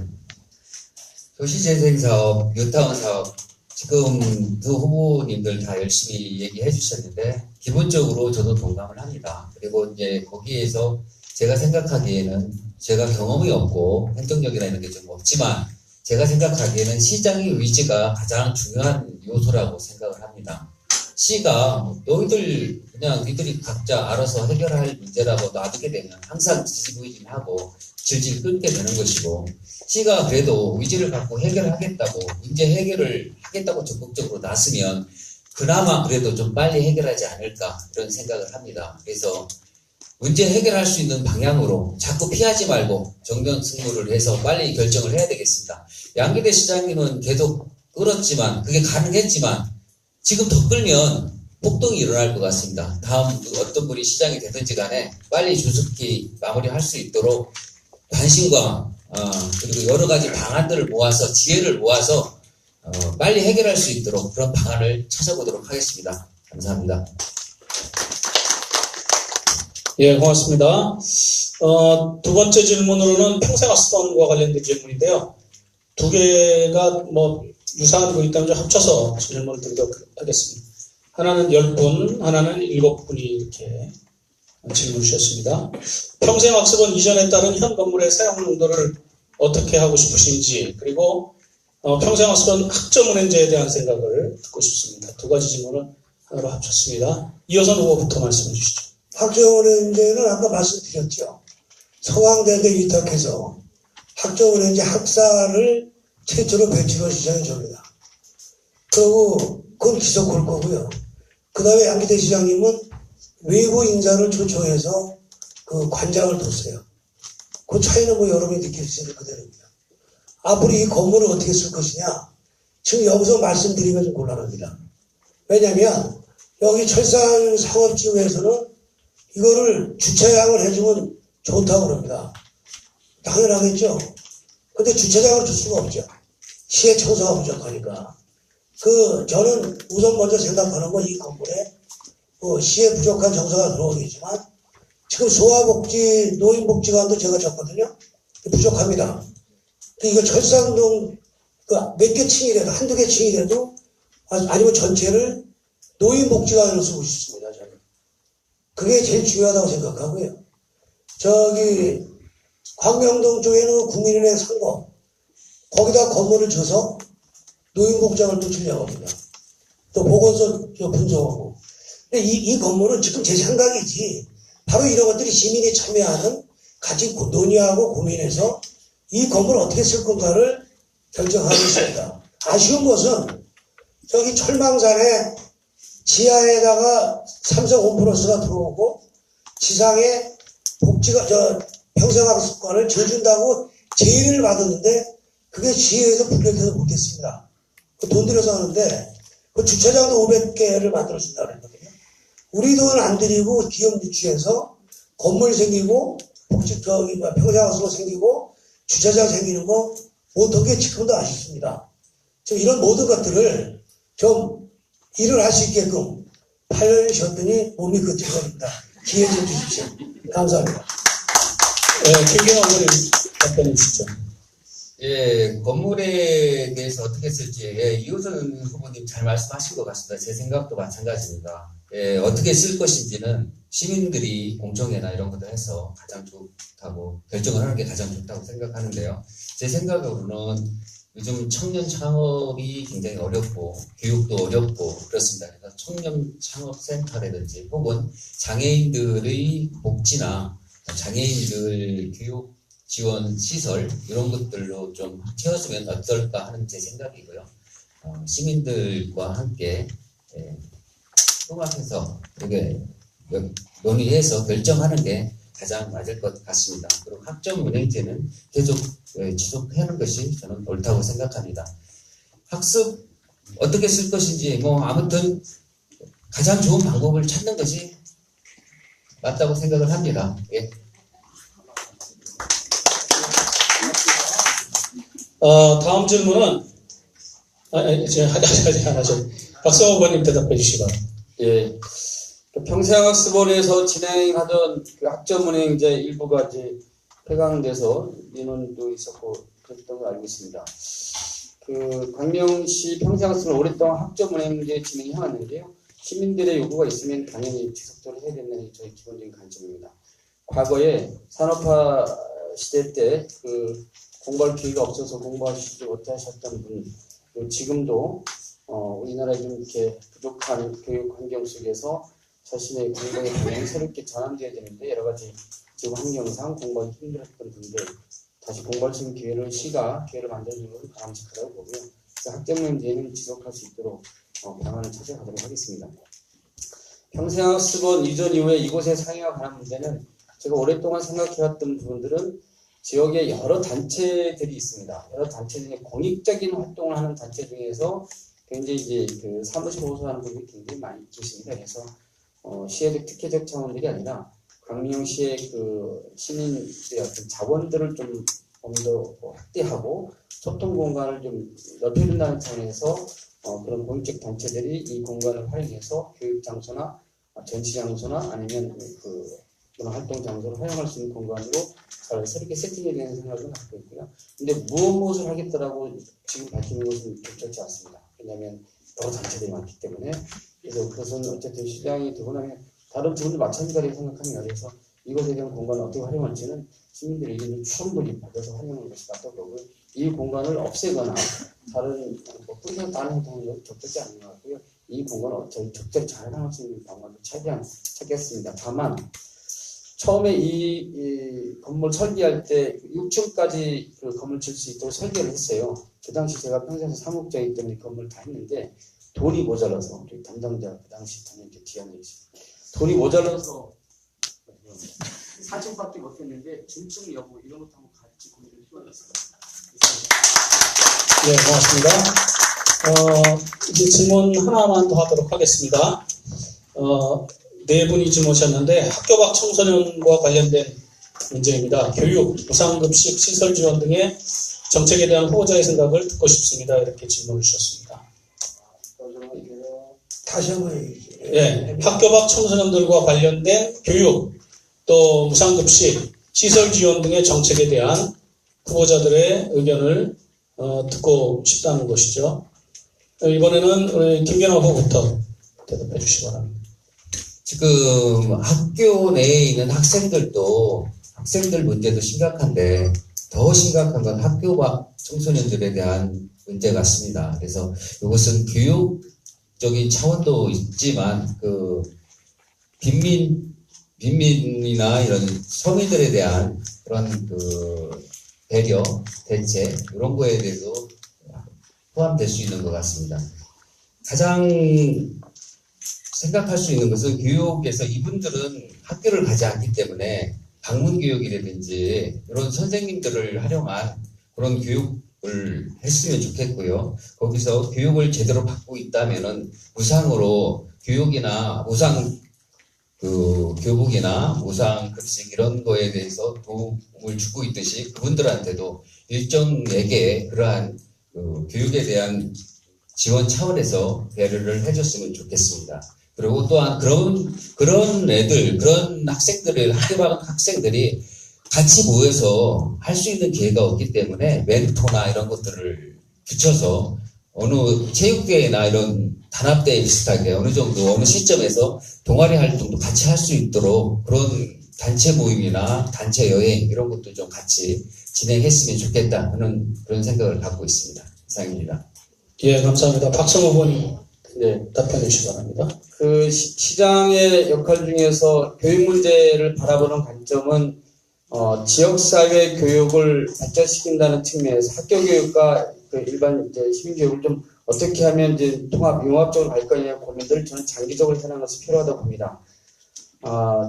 도시재생사업, 뉴타운 사업, 지금 두 후보님들 다 열심히 얘기해 주셨는데, 기본적으로 저도 동감을 합니다. 그리고 이제 거기에서 제가 생각하기에는 제가 경험이 없고 행정력이나 이런 게 좀 없지만, 제가 생각하기에는 시장의 의지가 가장 중요한 요소라고 생각을 합니다. 시가 너희들이 각자 알아서 해결할 문제라고 놔두게 되면 항상 지지부진하고 질질 끌게 되는 것이고, 시가 그래도 의지를 갖고 해결하겠다고, 문제 해결을 하겠다고 적극적으로 나서면 그나마 그래도 좀 빨리 해결하지 않을까 그런 생각을 합니다. 그래서 문제 해결할 수 있는 방향으로 자꾸 피하지 말고 정면승부를 해서 빨리 결정을 해야 되겠습니다. 양기대 시장님은 계속 끌었지만, 그게 가능했지만 지금 더 끌면 폭동이 일어날 것 같습니다. 다음 어떤 분이 시장이 되든지 간에 빨리 조속히 마무리할 수 있도록 관심과 그리고 여러 가지 방안들을 모아서, 지혜를 모아서 빨리 해결할 수 있도록 그런 방안을 찾아보도록 하겠습니다. 감사합니다. 예, 고맙습니다. 두 번째 질문으로는 평생학습원과 관련된 질문인데요. 두 개가 뭐 유사한 거 있다면 좀 합쳐서 질문을 드리도록 하겠습니다. 하나는 10분, 하나는 7분이 이렇게 질문 주셨습니다. 평생학습원 이전에 따른 현 건물의 사용 용도를 어떻게 하고 싶으신지, 그리고 평생학습원 학점운행제에 대한 생각을 듣고 싶습니다. 두 가지 질문을 하나로 합쳤습니다. 이호선 후보부터 말씀해 주시죠. 학점운행제는 아까 말씀드렸죠. 서강대에 위탁해서 학점운행제 학사를 최초로 배치로 시장에 줍니다. 그리고 그건 기소 걸 거고요. 그 다음에 양기대 시장님은 외부 인사를 초청해서 그 관장을 뒀어요. 그 차이는 뭐 여러분이 느낄 수 있는 그대로입니다. 앞으로 이 건물을 어떻게 쓸 것이냐. 지금 여기서 말씀드리면 좀 곤란합니다. 왜냐면 여기 철산 상업지구에서는 이거를 주차장을 해주면 좋다고 그럽니다. 당연하겠죠. 근데 주차장을 줄 수가 없죠. 시의 청소가 부족하니까. 저는 우선 먼저 생각하는 건 이 건물에 시에 부족한 정서가 들어오겠지만 지금 소아복지, 노인복지관도 제가 졌거든요. 부족합니다. 이거 철산동 몇 개 층이라도, 한두 개 층이라도 아니면 전체를 노인복지관으로 쓰고 싶습니다. 저는. 그게 제일 중요하다고 생각하고요. 저기 광명동 쪽에는 국민은행 상거 거기다 건물을 줘서 노인복지관을 또 주려고 합니다. 또 보건소 분석하고. 근데 이 건물은 지금 제 생각이지 바로 이런 것들이 시민이 참여하는 같이 논의하고 고민해서 이 건물을 어떻게 쓸 건가를 결정하고 있습니다. 아쉬운 것은 저기 철망산에 지하에다가 삼성 홈플러스가 들어오고 지상에 평생학습관을 지어준다고 제의를 받았는데 그게 지혜에서 분리돼서 못했습니다. 돈 들여서 하는데 그 주차장도 500개를 만들어준다고 그랬거든요. 우리 돈 안 들이고 기업 유치해서 건물 생기고 평생학습관 생기고 주차장 생기는 거 못한 게 지금도 아쉽습니다. 지금 이런 모든 것들을 좀 일을 할 수 있게끔 8년 쉬었더니 몸이 그틀거립니다. 기회 좀 주십시오. 감사합니다. 김경호 의원님 답변해 주시죠. 예, 건물에 대해서 어떻게 쓸지, 이호선 후보님 잘 말씀하신 것 같습니다. 제 생각도 마찬가지입니다. 어떻게 쓸 것인지는 시민들이 공청회나 이런 것들 해서 가장 좋다고, 결정을 하는 게 가장 좋다고 생각하는데요. 제 생각으로는 요즘 청년 창업이 굉장히 어렵고, 교육도 어렵고, 그렇습니다. 그래서 청년 창업센터라든지 혹은 장애인들의 복지나 장애인들 교육 지원 시설 이런 것들로 좀 채워주면 어떨까 하는 제 생각이고요. 시민들과 함께 통합해서 이렇게 논의해서 결정하는 게 가장 맞을 것 같습니다. 그리고 학점 운행제는 계속 지속하는 것이 저는 옳다고 생각합니다. 학습 어떻게 쓸 것인지 아무튼 가장 좋은 방법을 찾는 것이 맞다고 생각을 합니다. 예. 다음 질문은 박성호 의원님 대답해 주시고. 예. 평생학습원에서 진행하던 그 학점운행제 일부가 이제 폐강돼서 민원도 있었고 그랬던 걸 알고 있습니다. 그 광명시 평생학습원 오랫동안 학점운행제 진행해 왔는데요. 시민들의 요구가 있으면 당연히 지속적으로 해야 된다는 게 저희 기본적인 관점입니다. 과거에 산업화 시대 때 그 공부할 기회가 없어서 공부하시지 못하셨던 분, 그리고 지금도 우리나라에 좀 이렇게 부족한 교육 환경 속에서 자신의 공부의 방향이 새롭게 전환되어야 되는데 여러 가지 지금 환경상 공부하기 힘들었던 분들 다시 공부할 수 있는 기회를 만들어주는 것은 바람직하다고 보고요. 학점운행제는 지속할 수 있도록 방안을 찾아가도록 하겠습니다. 평생학습원 이전 이후에 이곳의 상해와 관한 문제는 제가 오랫동안 생각해왔던 부분들은 지역에 여러 단체들이 있습니다. 여러 단체 중에 공익적인 활동을 하는 단체 중에서 굉장히 이제 그 사무실 호소하는 분들이 굉장히 많이 계십니다. 그래서 시의적 특혜적 차원들이 아니라 광명시의 그 시민들의 어떤 자원들을 좀 더 확대하고 소통 공간을 좀 넓혀준다는 차원에서 그런 공익적 단체들이 이 공간을 활용해서 교육 장소나 전시 장소나 아니면 그런 활동 장소를 활용할 수 있는 공간으로 잘 새롭게 세팅해야 되는 생각은 갖고 있고요. 근데 무엇을 하겠다라고 지금 밝히는 것은 적절치 않습니다. 왜냐하면 여러 단체들이 많기 때문에. 그래서 그것은 어쨌든 시장이 되고 나면 다른 부분도 마찬가지라고 생각합니다. 그래서 이것에 대한 공간을 어떻게 활용할지는 시민들의 의견을 충분히 받아서 활용하는 것이 맞다고 보고요. 이 공간을 없애거나 다른 뿌리가 다른 행동은 적절치 않은 것 같고요. 이 공간을 적절히 잘 활용할 수 있는 방법을 최대한 찾겠습니다. 다만 처음에 이 건물 설계할 때 6층까지 그 건물 질 수 있도록 설계를 했어요. 그 당시 제가 평생에서 사무국장이기 때문에 건물을 다 했는데 돈이 모자라서 우리 담당자 그 당시 담당자 뒤에 있습니다. 돈이 모자라서 4층밖에 못했는데 중층 여부 이런 것도 한번 같이 고민을 해봤습니다. 네, 고맙습니다. 이제 질문 하나만 더 하도록 하겠습니다. 네 분이 지금 오셨는데 학교 밖 청소년과 관련된 문제입니다. 교육, 무상급식, 시설 지원 등의 정책에 대한 후보자의 생각을 듣고 싶습니다. 이렇게 질문을 주셨습니다. 다시 한번 얘기해 주세요. 예, 학교 밖 청소년들과 관련된 교육, 또 무상급식, 시설 지원 등의 정책에 대한 후보자들의 의견을 듣고 싶다는 것이죠. 이번에는 우리 김경호 후보부터 대답해 주시기 바랍니다. 지금 학교 내에 있는 학생들 문제도 심각한데 더 심각한 건 학교 밖 청소년들에 대한 문제 같습니다. 그래서 이것은 교육적인 차원도 있지만 빈민이나 이런 서민들에 대한 그런 배려, 대책 이런 거에 대해서 포함될 수 있는 것 같습니다. 가장 생각할 수 있는 것은 교육에서 이분들은 학교를 가지 않기 때문에 방문 교육이라든지 이런 선생님들을 활용한 그런 교육을 했으면 좋겠고요. 거기서 교육을 제대로 받고 있다면은 무상으로 교육이나 무상 교복이나 무상 급식 이런 거에 대해서 도움을 주고 있듯이 그분들한테도 일정에게 그러한 교육에 대한 지원 차원에서 배려를 해줬으면 좋겠습니다. 그리고 또한 그런 학생들을, 학교 밖 학생들이 같이 모여서 할 수 있는 기회가 없기 때문에 멘토나 이런 것들을 붙여서 어느 체육대회나 이런 단합대회 비슷하게 어느 정도, 어느 시점에서 동아리 활동도 같이 할 수 있도록 그런 단체 모임이나 단체 여행 이런 것도 좀 같이 진행했으면 좋겠다 하는 그런 생각을 갖고 있습니다. 이상입니다. 예, 감사합니다. 박성호 후보님 네. 답변해 주시기 바랍니다. 시장의 역할 중에서 교육 문제를 바라보는 관점은 지역사회 교육을 발전시킨다는 측면에서 학교 교육과 일반 시민 교육을 좀 어떻게 하면 이제 융합적으로 갈 거냐 고민들을 저는 장기적으로 해나가는 것이 필요하다고 봅니다.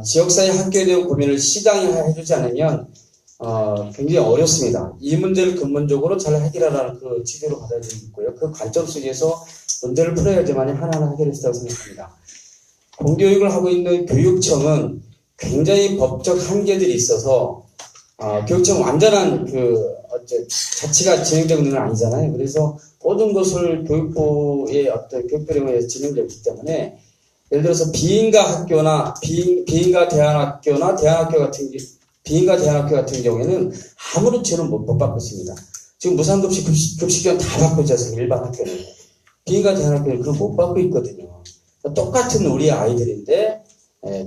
지역사회 학교에 대한 고민을 시장이 해주지 않으면 굉장히 어렵습니다. 이 문제를 근본적으로 잘 해결하라는 그 취지로 받아들이고 있고요. 그 관점 속에서 문제를 풀어야지만 하나하나 해결할 수 있다고 생각합니다. 공교육을 하고 있는 교육청은 굉장히 법적 한계들이 있어서 교육청 완전한 자치가 진행되고 있는 건 아니잖아요. 그래서 모든 것을 교육부의 교육부에 의해서 진행되기 때문에 예를 들어서 비인가 학교나 비인가 대안학교나 비인가 대안학교 같은 경우에는 아무런 지원을 못 받고 있습니다. 지금 무상급식 급식 지원 다 받고 있잖아요. 일반 학교는. 비인가 대안학교는 그걸 못 받고 있거든요. 똑같은 우리 아이들인데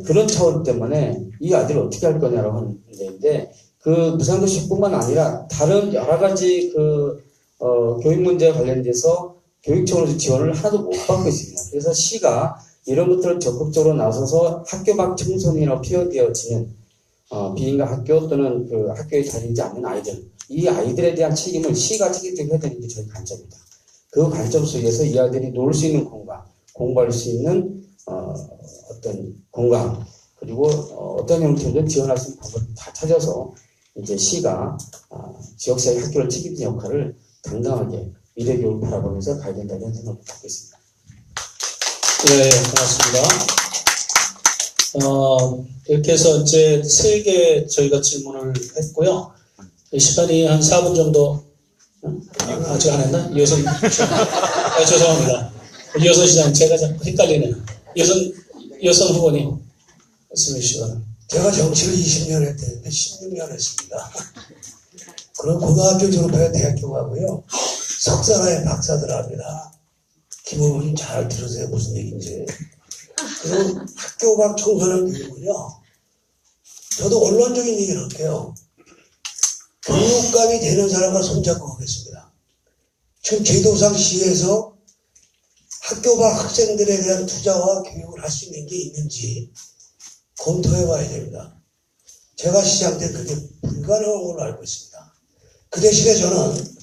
그런 차원 때문에 이 아이들을 어떻게 할 거냐라고 하는 문제인데 그 무상급식뿐만 아니라 다른 여러 가지 교육 문제와 관련돼서 교육청으로서 지원을 하나도 못 받고 있습니다. 그래서 시가 이런 것들을 적극적으로 나서서 학교 밖 청소년이라고 표현되어지는 비인가 학교 또는 학교에 다니지 않는 아이들, 이 아이들에 대한 책임을 시가 책임져야 되는 게 저희 관점입니다. 그 관점 속에서 이 아이들이 놀 수 있는 공간, 공부할 수 있는 어떤 공간, 그리고 어떤 형태든 지원할 수 있는 방법을 다 찾아서 이제 시가 지역사회 학교를 책임지는 역할을 당당하게 미래교육을 바라보면서 가야 된다는 생각을 갖고 있습니다. 네, 고맙습니다. 이렇게 해서 이제 3개 저희가 질문을 했고요. 시간이 한 4분 정도, 아직 안 했나? 이효선, 죄송합니다. 이효선 시장, 제가 자꾸 헷갈리네요. 이효선 후보님, 말씀해 주시기 바랍니다. 제가 정치를 20년 했는데 16년 했습니다. 그럼 고등학교 졸업해야 대학교 가고요. 석사나에 박사들 합니다. 김호부님 잘 들으세요. 무슨 얘기인지. 그리고 학교 밖 청소년 교육은요. 저도 언론적인 얘기를 할게요. 교육감이 되는 사람과 손잡고 하겠습니다. 지금 제도상 시에서 학교 밖 학생들에 대한 투자와 교육을 할 수 있는 게 있는지 검토해 봐야 됩니다. 제가 시장 때 그게 불가능한 걸로 알고 있습니다. 그 대신에 저는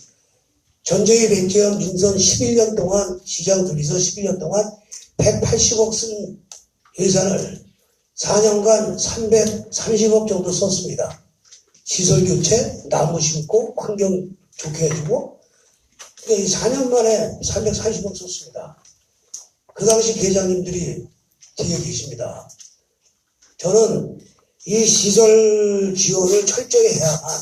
전쟁이 백제현 민선 11년 동안 시장 둘이서 11년 동안 180억 쓴 예산을 4년간 330억 정도 썼습니다. 시설 교체, 나무 심고, 환경 좋게 해주고, 그러니까 4년 만에 340억 썼습니다. 그 당시 계장님들이 뒤에 계십니다. 저는 이 시설 지원을 철저히 해야만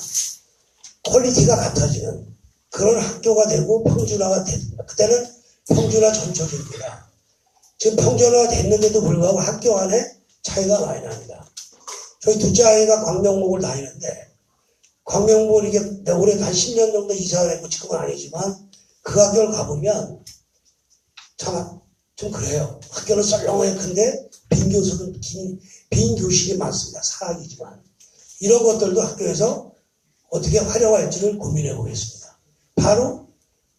퀄리티가 같아지는 그런 학교가 되고 평준화가 됩니다. 그때는 평준화 전적입니다. 지금 평준화가 됐는데도 불구하고 학교 안에 차이가 많이 납니다. 저희 둘째 아이가 광명목을 다니는데, 광명목을 이게 올해 한 10년 정도 이사를 했고, 지금은 아니지만, 그 학교를 가보면, 참, 좀 그래요. 학교는 썰렁하게 큰데, 빈 교실이 많습니다. 사학이지만. 이런 것들도 학교에서 어떻게 활용할지를 고민해 보겠습니다. 바로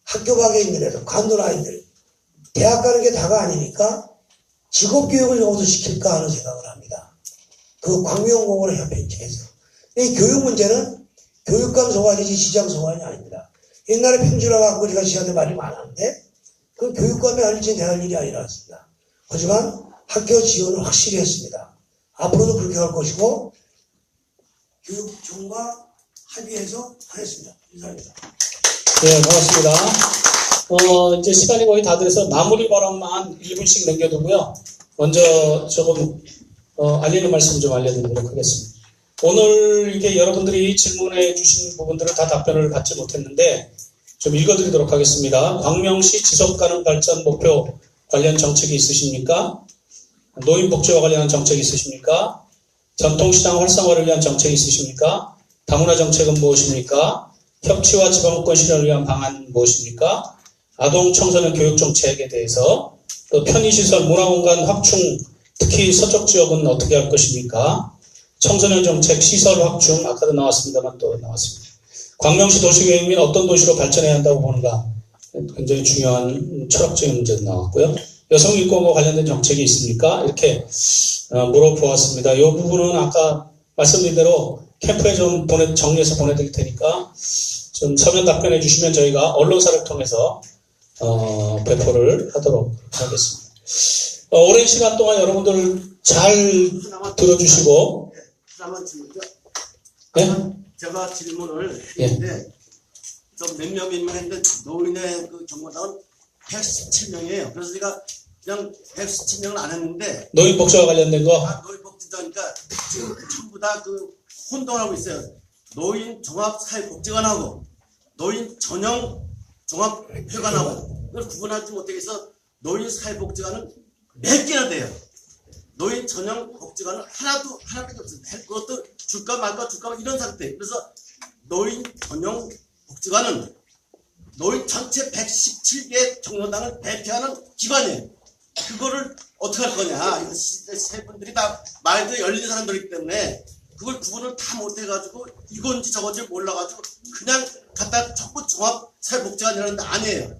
학교 밖에 있는 애들, 관둔 아이들, 대학 가는 게 다가 아니니까 직업교육을 여기서 시킬까 하는 생각을 합니다. 그 광명공원의 협회체에서. 이 교육 문제는 교육감 소관이지 시장 소관이 아닙니다. 옛날에 평준화 갖고 우리가 시한테 말이 많았는데 그 교육감이 할 일이 대할 일이 아니라습니다. 하지만 학교 지원을 확실히 했습니다. 앞으로도 그렇게 할 것이고 교육청과 합의해서 하겠습니다. 감사합니다. 네, 고맙습니다. 이제 시간이 거의 다 돼서 마무리 발언만 1분씩 남겨두고요. 먼저 조금 알리는 말씀 좀 알려드리도록 하겠습니다. 오늘 이게 여러분들이 질문해 주신 부분들을 다 답변을 받지 못했는데 좀 읽어드리도록 하겠습니다. 광명시 지속가능 발전 목표 관련 정책이 있으십니까? 노인복지와 관련한 정책이 있으십니까? 전통시장 활성화를 위한 정책이 있으십니까? 다문화 정책은 무엇입니까? 협치와 지방권 실현을 위한 방안 무엇입니까? 아동 청소년 교육 정책에 대해서 또 편의시설 문화공간 확충 특히 서쪽 지역은 어떻게 할 것입니까? 청소년 정책 시설 확충 아까도 나왔습니다만 또 나왔습니다. 광명시 도시계획 및 어떤 도시로 발전해야 한다고 보는가 굉장히 중요한 철학적인 문제도 나왔고요. 여성인권과 관련된 정책이 있습니까? 이렇게 물어보았습니다. 이 부분은 아까 말씀드린 대로 캠프에 좀 정리해서 보내드릴 테니까 좀 서면 답변해 주시면 저희가 언론사를 통해서 배포를 하도록 하겠습니다. 오랜 시간 동안 여러분들 잘 들어주시고 하나만 질문요. 네? 제가 질문을 했는데 좀 몇 명이면 했는데 노인의 그 정보당은 117명이에요. 그래서 제가 그냥 117명을 안 했는데 노인복지와 관련된 거 노인복지자니까 지금 전부 다 그 혼동하고 있어요. 노인 종합사회복지관하고 노인 전용 종합회관하고 그걸 구분하지 못해서 노인 사회복지관은 몇 개나 돼요. 노인 전용 복지관은 하나밖에 없어요. 그것도 줄까 말까 이런 상태. 그래서 노인 전용 복지관은 노인 전체 117개 정로당을 대표하는 기관이에요. 그거를 어떻게 할 거냐. 이거 세 분들이 다 말도 열린 사람들이기 때문에 그걸 구분을 다 못해가지고 이건지 저건지 몰라가지고 그냥 갖다 전부 종합사회복지관이라는 데 아니에요.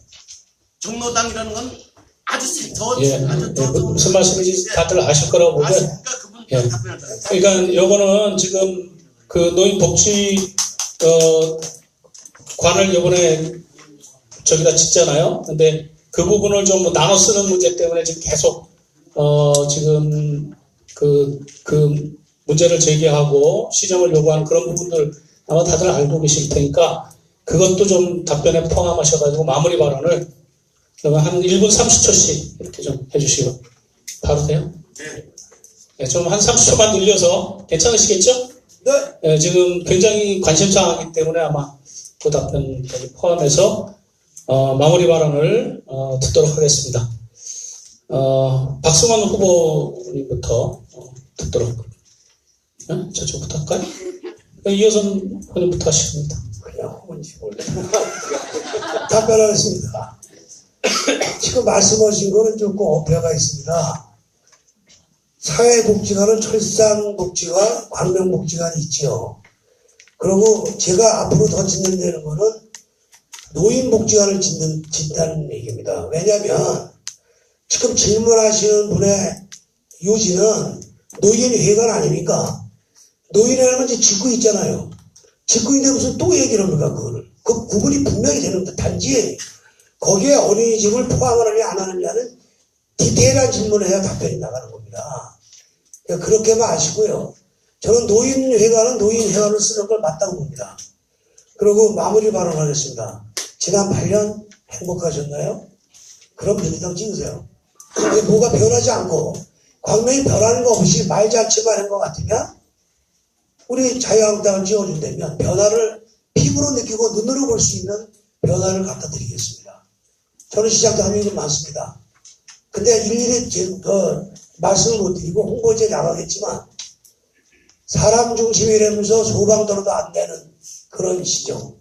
정로당이라는 건 무슨 말씀인지 다들 아실 거라고 보고요. 아시니까 그분 답변을 그러니까 요거는 지금 그 노인복지 관을 요번에 저기다 짓잖아요. 근데 그 부분을 좀 나눠 쓰는 문제 때문에 지금 계속 지금 그 문제를 제기하고 시정을 요구하는 그런 부분들 아마 다들 알고 계실 테니까 그것도 좀 답변에 포함하셔가지고 마무리 발언을 그러면 한 1분 30초씩 이렇게 좀 해주시고 바로 돼요? 네, 좀 한 30초만 늘려서 괜찮으시겠죠? 네, 지금 굉장히 관심사항이기 때문에 아마 그 답변까지 포함해서 마무리 발언을 듣도록 하겠습니다. 박승원 후보님부터 듣도록 저쪽부터 할까요? 이호선 후보님부터 하십니다. 그냥 혹은지 몰래. 답변하겠습니다. 지금 말씀하신 거는 조금 어폐가 있습니다. 사회복지관은 철산복지관, 광명복지관이 있죠. 그리고 제가 앞으로 더 진행되는 거는 노인복지관을 짓다는 얘기입니다. 왜냐하면 지금 질문하시는 분의 요지는 노인회관 아닙니까? 노인회라는 건 이제 짓고 있잖아요. 짓고 있는데 무슨 또 얘기를 합니까, 그거를. 그 구분이 분명히 되는데 단지 거기에 어린이집을 포함을 하느냐 안 하느냐는 디테일한 질문을 해야 답변이 나가는 겁니다. 그러니까 그렇게만 아시고요. 저는 노인회관은 노인회관을 쓰는 걸 맞다고 봅니다. 그리고 마무리 발언하겠습니다. 지난 8년 행복하셨나요? 그럼 민주당 찍으세요. 뭐가 변하지 않고 광명이 변하는 거 없이 말잔치만 한 것 같으면 우리 자유한국당을 찍어준다면 변화를 피부로 느끼고 눈으로 볼 수 있는 변화를 갖다 드리겠습니다. 저는 시장도 할 일이 많습니다. 근데 일일이 말씀을 못 드리고 홍보지에 나가겠지만 사람 중심이라면서 소방도로도 안 되는 그런 시정.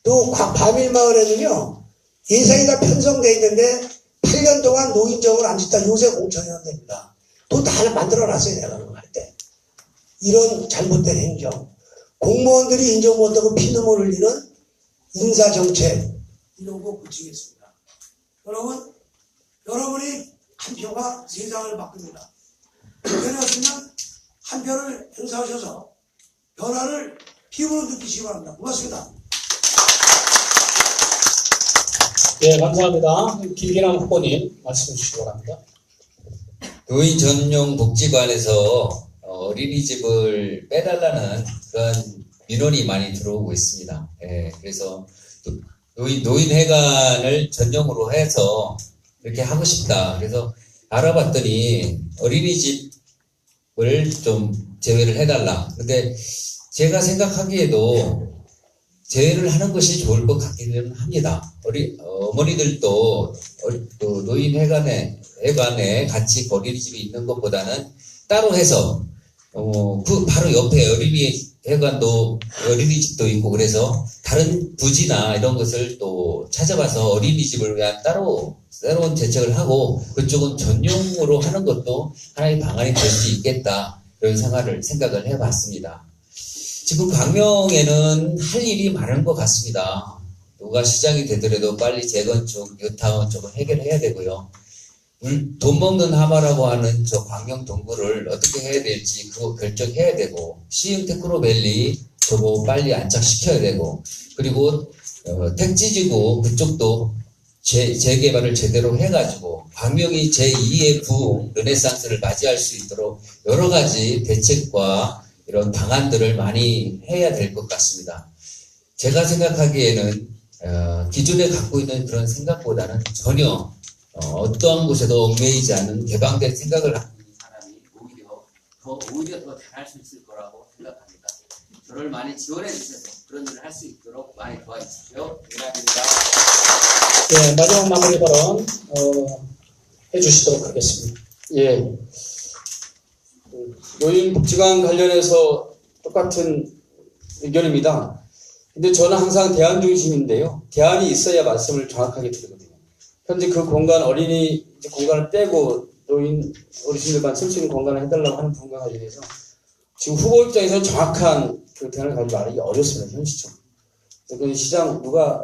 또 바밀마을에는요 예산이 다 편성되어 있는데 8년 동안 노인정을 안 짓다 요새 공천이 됩니다. 또 다 만들어놨어요 내가 그거 할 때. 이런 잘못된 행정. 공무원들이 인정 못하고 피눈물 흘리는 인사정책 이런 거 고치겠습니다. 여러분, 여러분이 한 표가 세상을 바꿉니다. 그랬으면 한 표를 행사하셔서 변화를 피부로 느끼시기 바랍니다. 고맙습니다. 예, 감사합니다. 김기남 후보님 말씀 주시기 바랍니다. 노인 전용 복지관에서 어린이집을 빼달라는 그런 민원이 많이 들어오고 있습니다. 예, 그래서 노인회관을 전용으로 해서 이렇게 하고 싶다. 그래서 알아봤더니 어린이집을 좀 제외를 해달라. 근데 제가 생각하기에도 제외를 하는 것이 좋을 것 같기는 합니다. 어머니들도 노인회관에 같이 어린이집이 있는 것보다는 따로 해서 그 바로 옆에 어린이회관도 어린이집도 있고 그래서 다른 부지나 이런 것을 또 찾아봐서 어린이집을 위한 따로 새로운 대책을 하고 그쪽은 전용으로 하는 것도 하나의 방안이 될 수 있겠다 이런 생각을 해봤습니다. 지금 광명에는 할 일이 많은 것 같습니다. 누가 시장이 되더라도 빨리 재건축, 뉴타운 쪽을 해결해야 되고요. 돈 먹는 하마라고 하는 저 광명 동구를 어떻게 해야 될지 그거 결정해야 되고 시흥 테크노밸리 저거 빨리 안착시켜야 되고 그리고 택지지구 그쪽도 재개발을 제대로 해가지고 광명이 제2의 부흥 르네상스를 맞이할 수 있도록 여러 가지 대책과 이런 방안들을 많이 해야 될 것 같습니다. 제가 생각하기에는 기존에 갖고 있는 그런 생각보다는 전혀 어떠한 곳에도 얽매이지 않는 개방된 생각을 갖고 있는 사람이 오히려 더 잘할 수 있을 거라고 생각합니다. 저를 많이 지원해 주셔서 그런 일을 할 수 있도록 많이 도와주십시오. 감사합니다. 예, 마지막 마무리 발언 해주시도록 하겠습니다. 예. 노인복지관 관련해서 똑같은 의견입니다. 근데 저는 항상 대안 중심인데요. 대안이 있어야 말씀을 정확하게 드리거든요. 현재 그 공간, 어린이집 공간을 빼고 어르신들만 쓸 수 있는 공간을 해달라고 하는 부분과 관련해서 지금 후보 입장에서 정확한 그 대안을 가지고 말하기 어렵습니다. 현시적으로.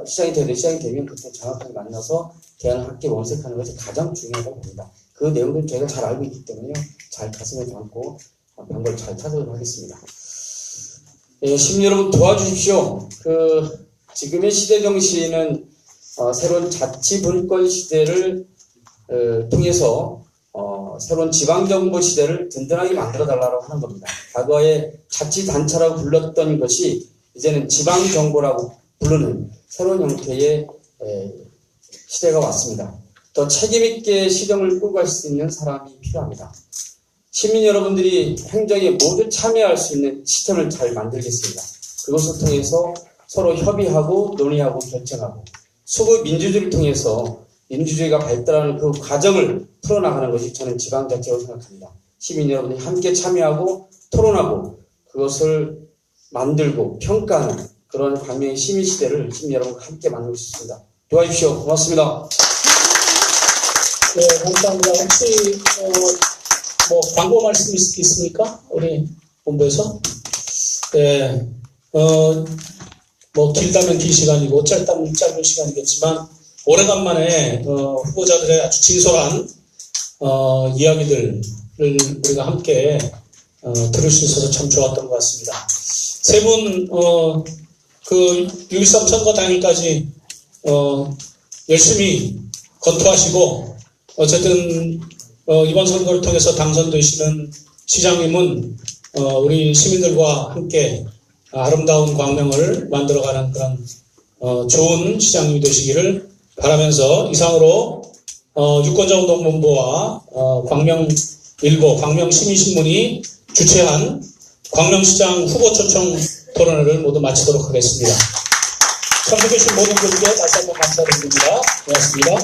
시장이 되면 그때 정확하게 만나서 대안을 함께 원색하는 것이 가장 중요하다고 봅니다. 그 내용들은 저희가 잘 알고 있기 때문에요. 잘 가슴에 담고 방법을 잘 찾아보도록 하겠습니다. 예, 시민 여러분 도와주십시오. 지금의 시대 정신은 새로운 자치분권 시대를 통해서 새로운 지방정부 시대를 든든하게 만들어달라고 하는 겁니다. 과거에 자치단체라고 불렀던 것이 이제는 지방정부라고 부르는 새로운 형태의 시대가 왔습니다. 더 책임있게 시정을 끌고 갈 수 있는 사람이 필요합니다. 시민 여러분들이 행정에 모두 참여할 수 있는 시스템을 잘 만들겠습니다. 그것을 통해서 서로 협의하고 논의하고 결정하고 수구 민주주의를 통해서 민주주의가 발달하는 그 과정을 풀어나가는 것이 저는 지방자치라고 생각합니다. 시민 여러분이 함께 참여하고 토론하고 그것을 만들고 평가하는 그런 광명의 시민시대를 시민 여러분과 함께 만들고 싶습니다. 도와주십시오. 고맙습니다. 네, 감사합니다. 혹시 광고 말씀 있습니까? 우리 본부에서? 네, 길다면 긴 시간이고 짧다면 짧은 시간이겠지만 오래간만에 후보자들의 아주 진솔한 이야기들을 우리가 함께 들을 수 있어서 참 좋았던 것 같습니다. 세 분 6.13 선거 당일까지 열심히 검토하시고 어쨌든 이번 선거를 통해서 당선되시는 시장님은 우리 시민들과 함께 아름다운 광명을 만들어가는 그런 좋은 시장님이 되시기를 바라면서 이상으로 유권자운동본부와 광명일보, 광명시민신문이 주최한 광명시장 후보 초청 토론회를 모두 마치도록 하겠습니다. 참석해주신 모든 분들께 다시 한번 감사드립니다. 고맙습니다.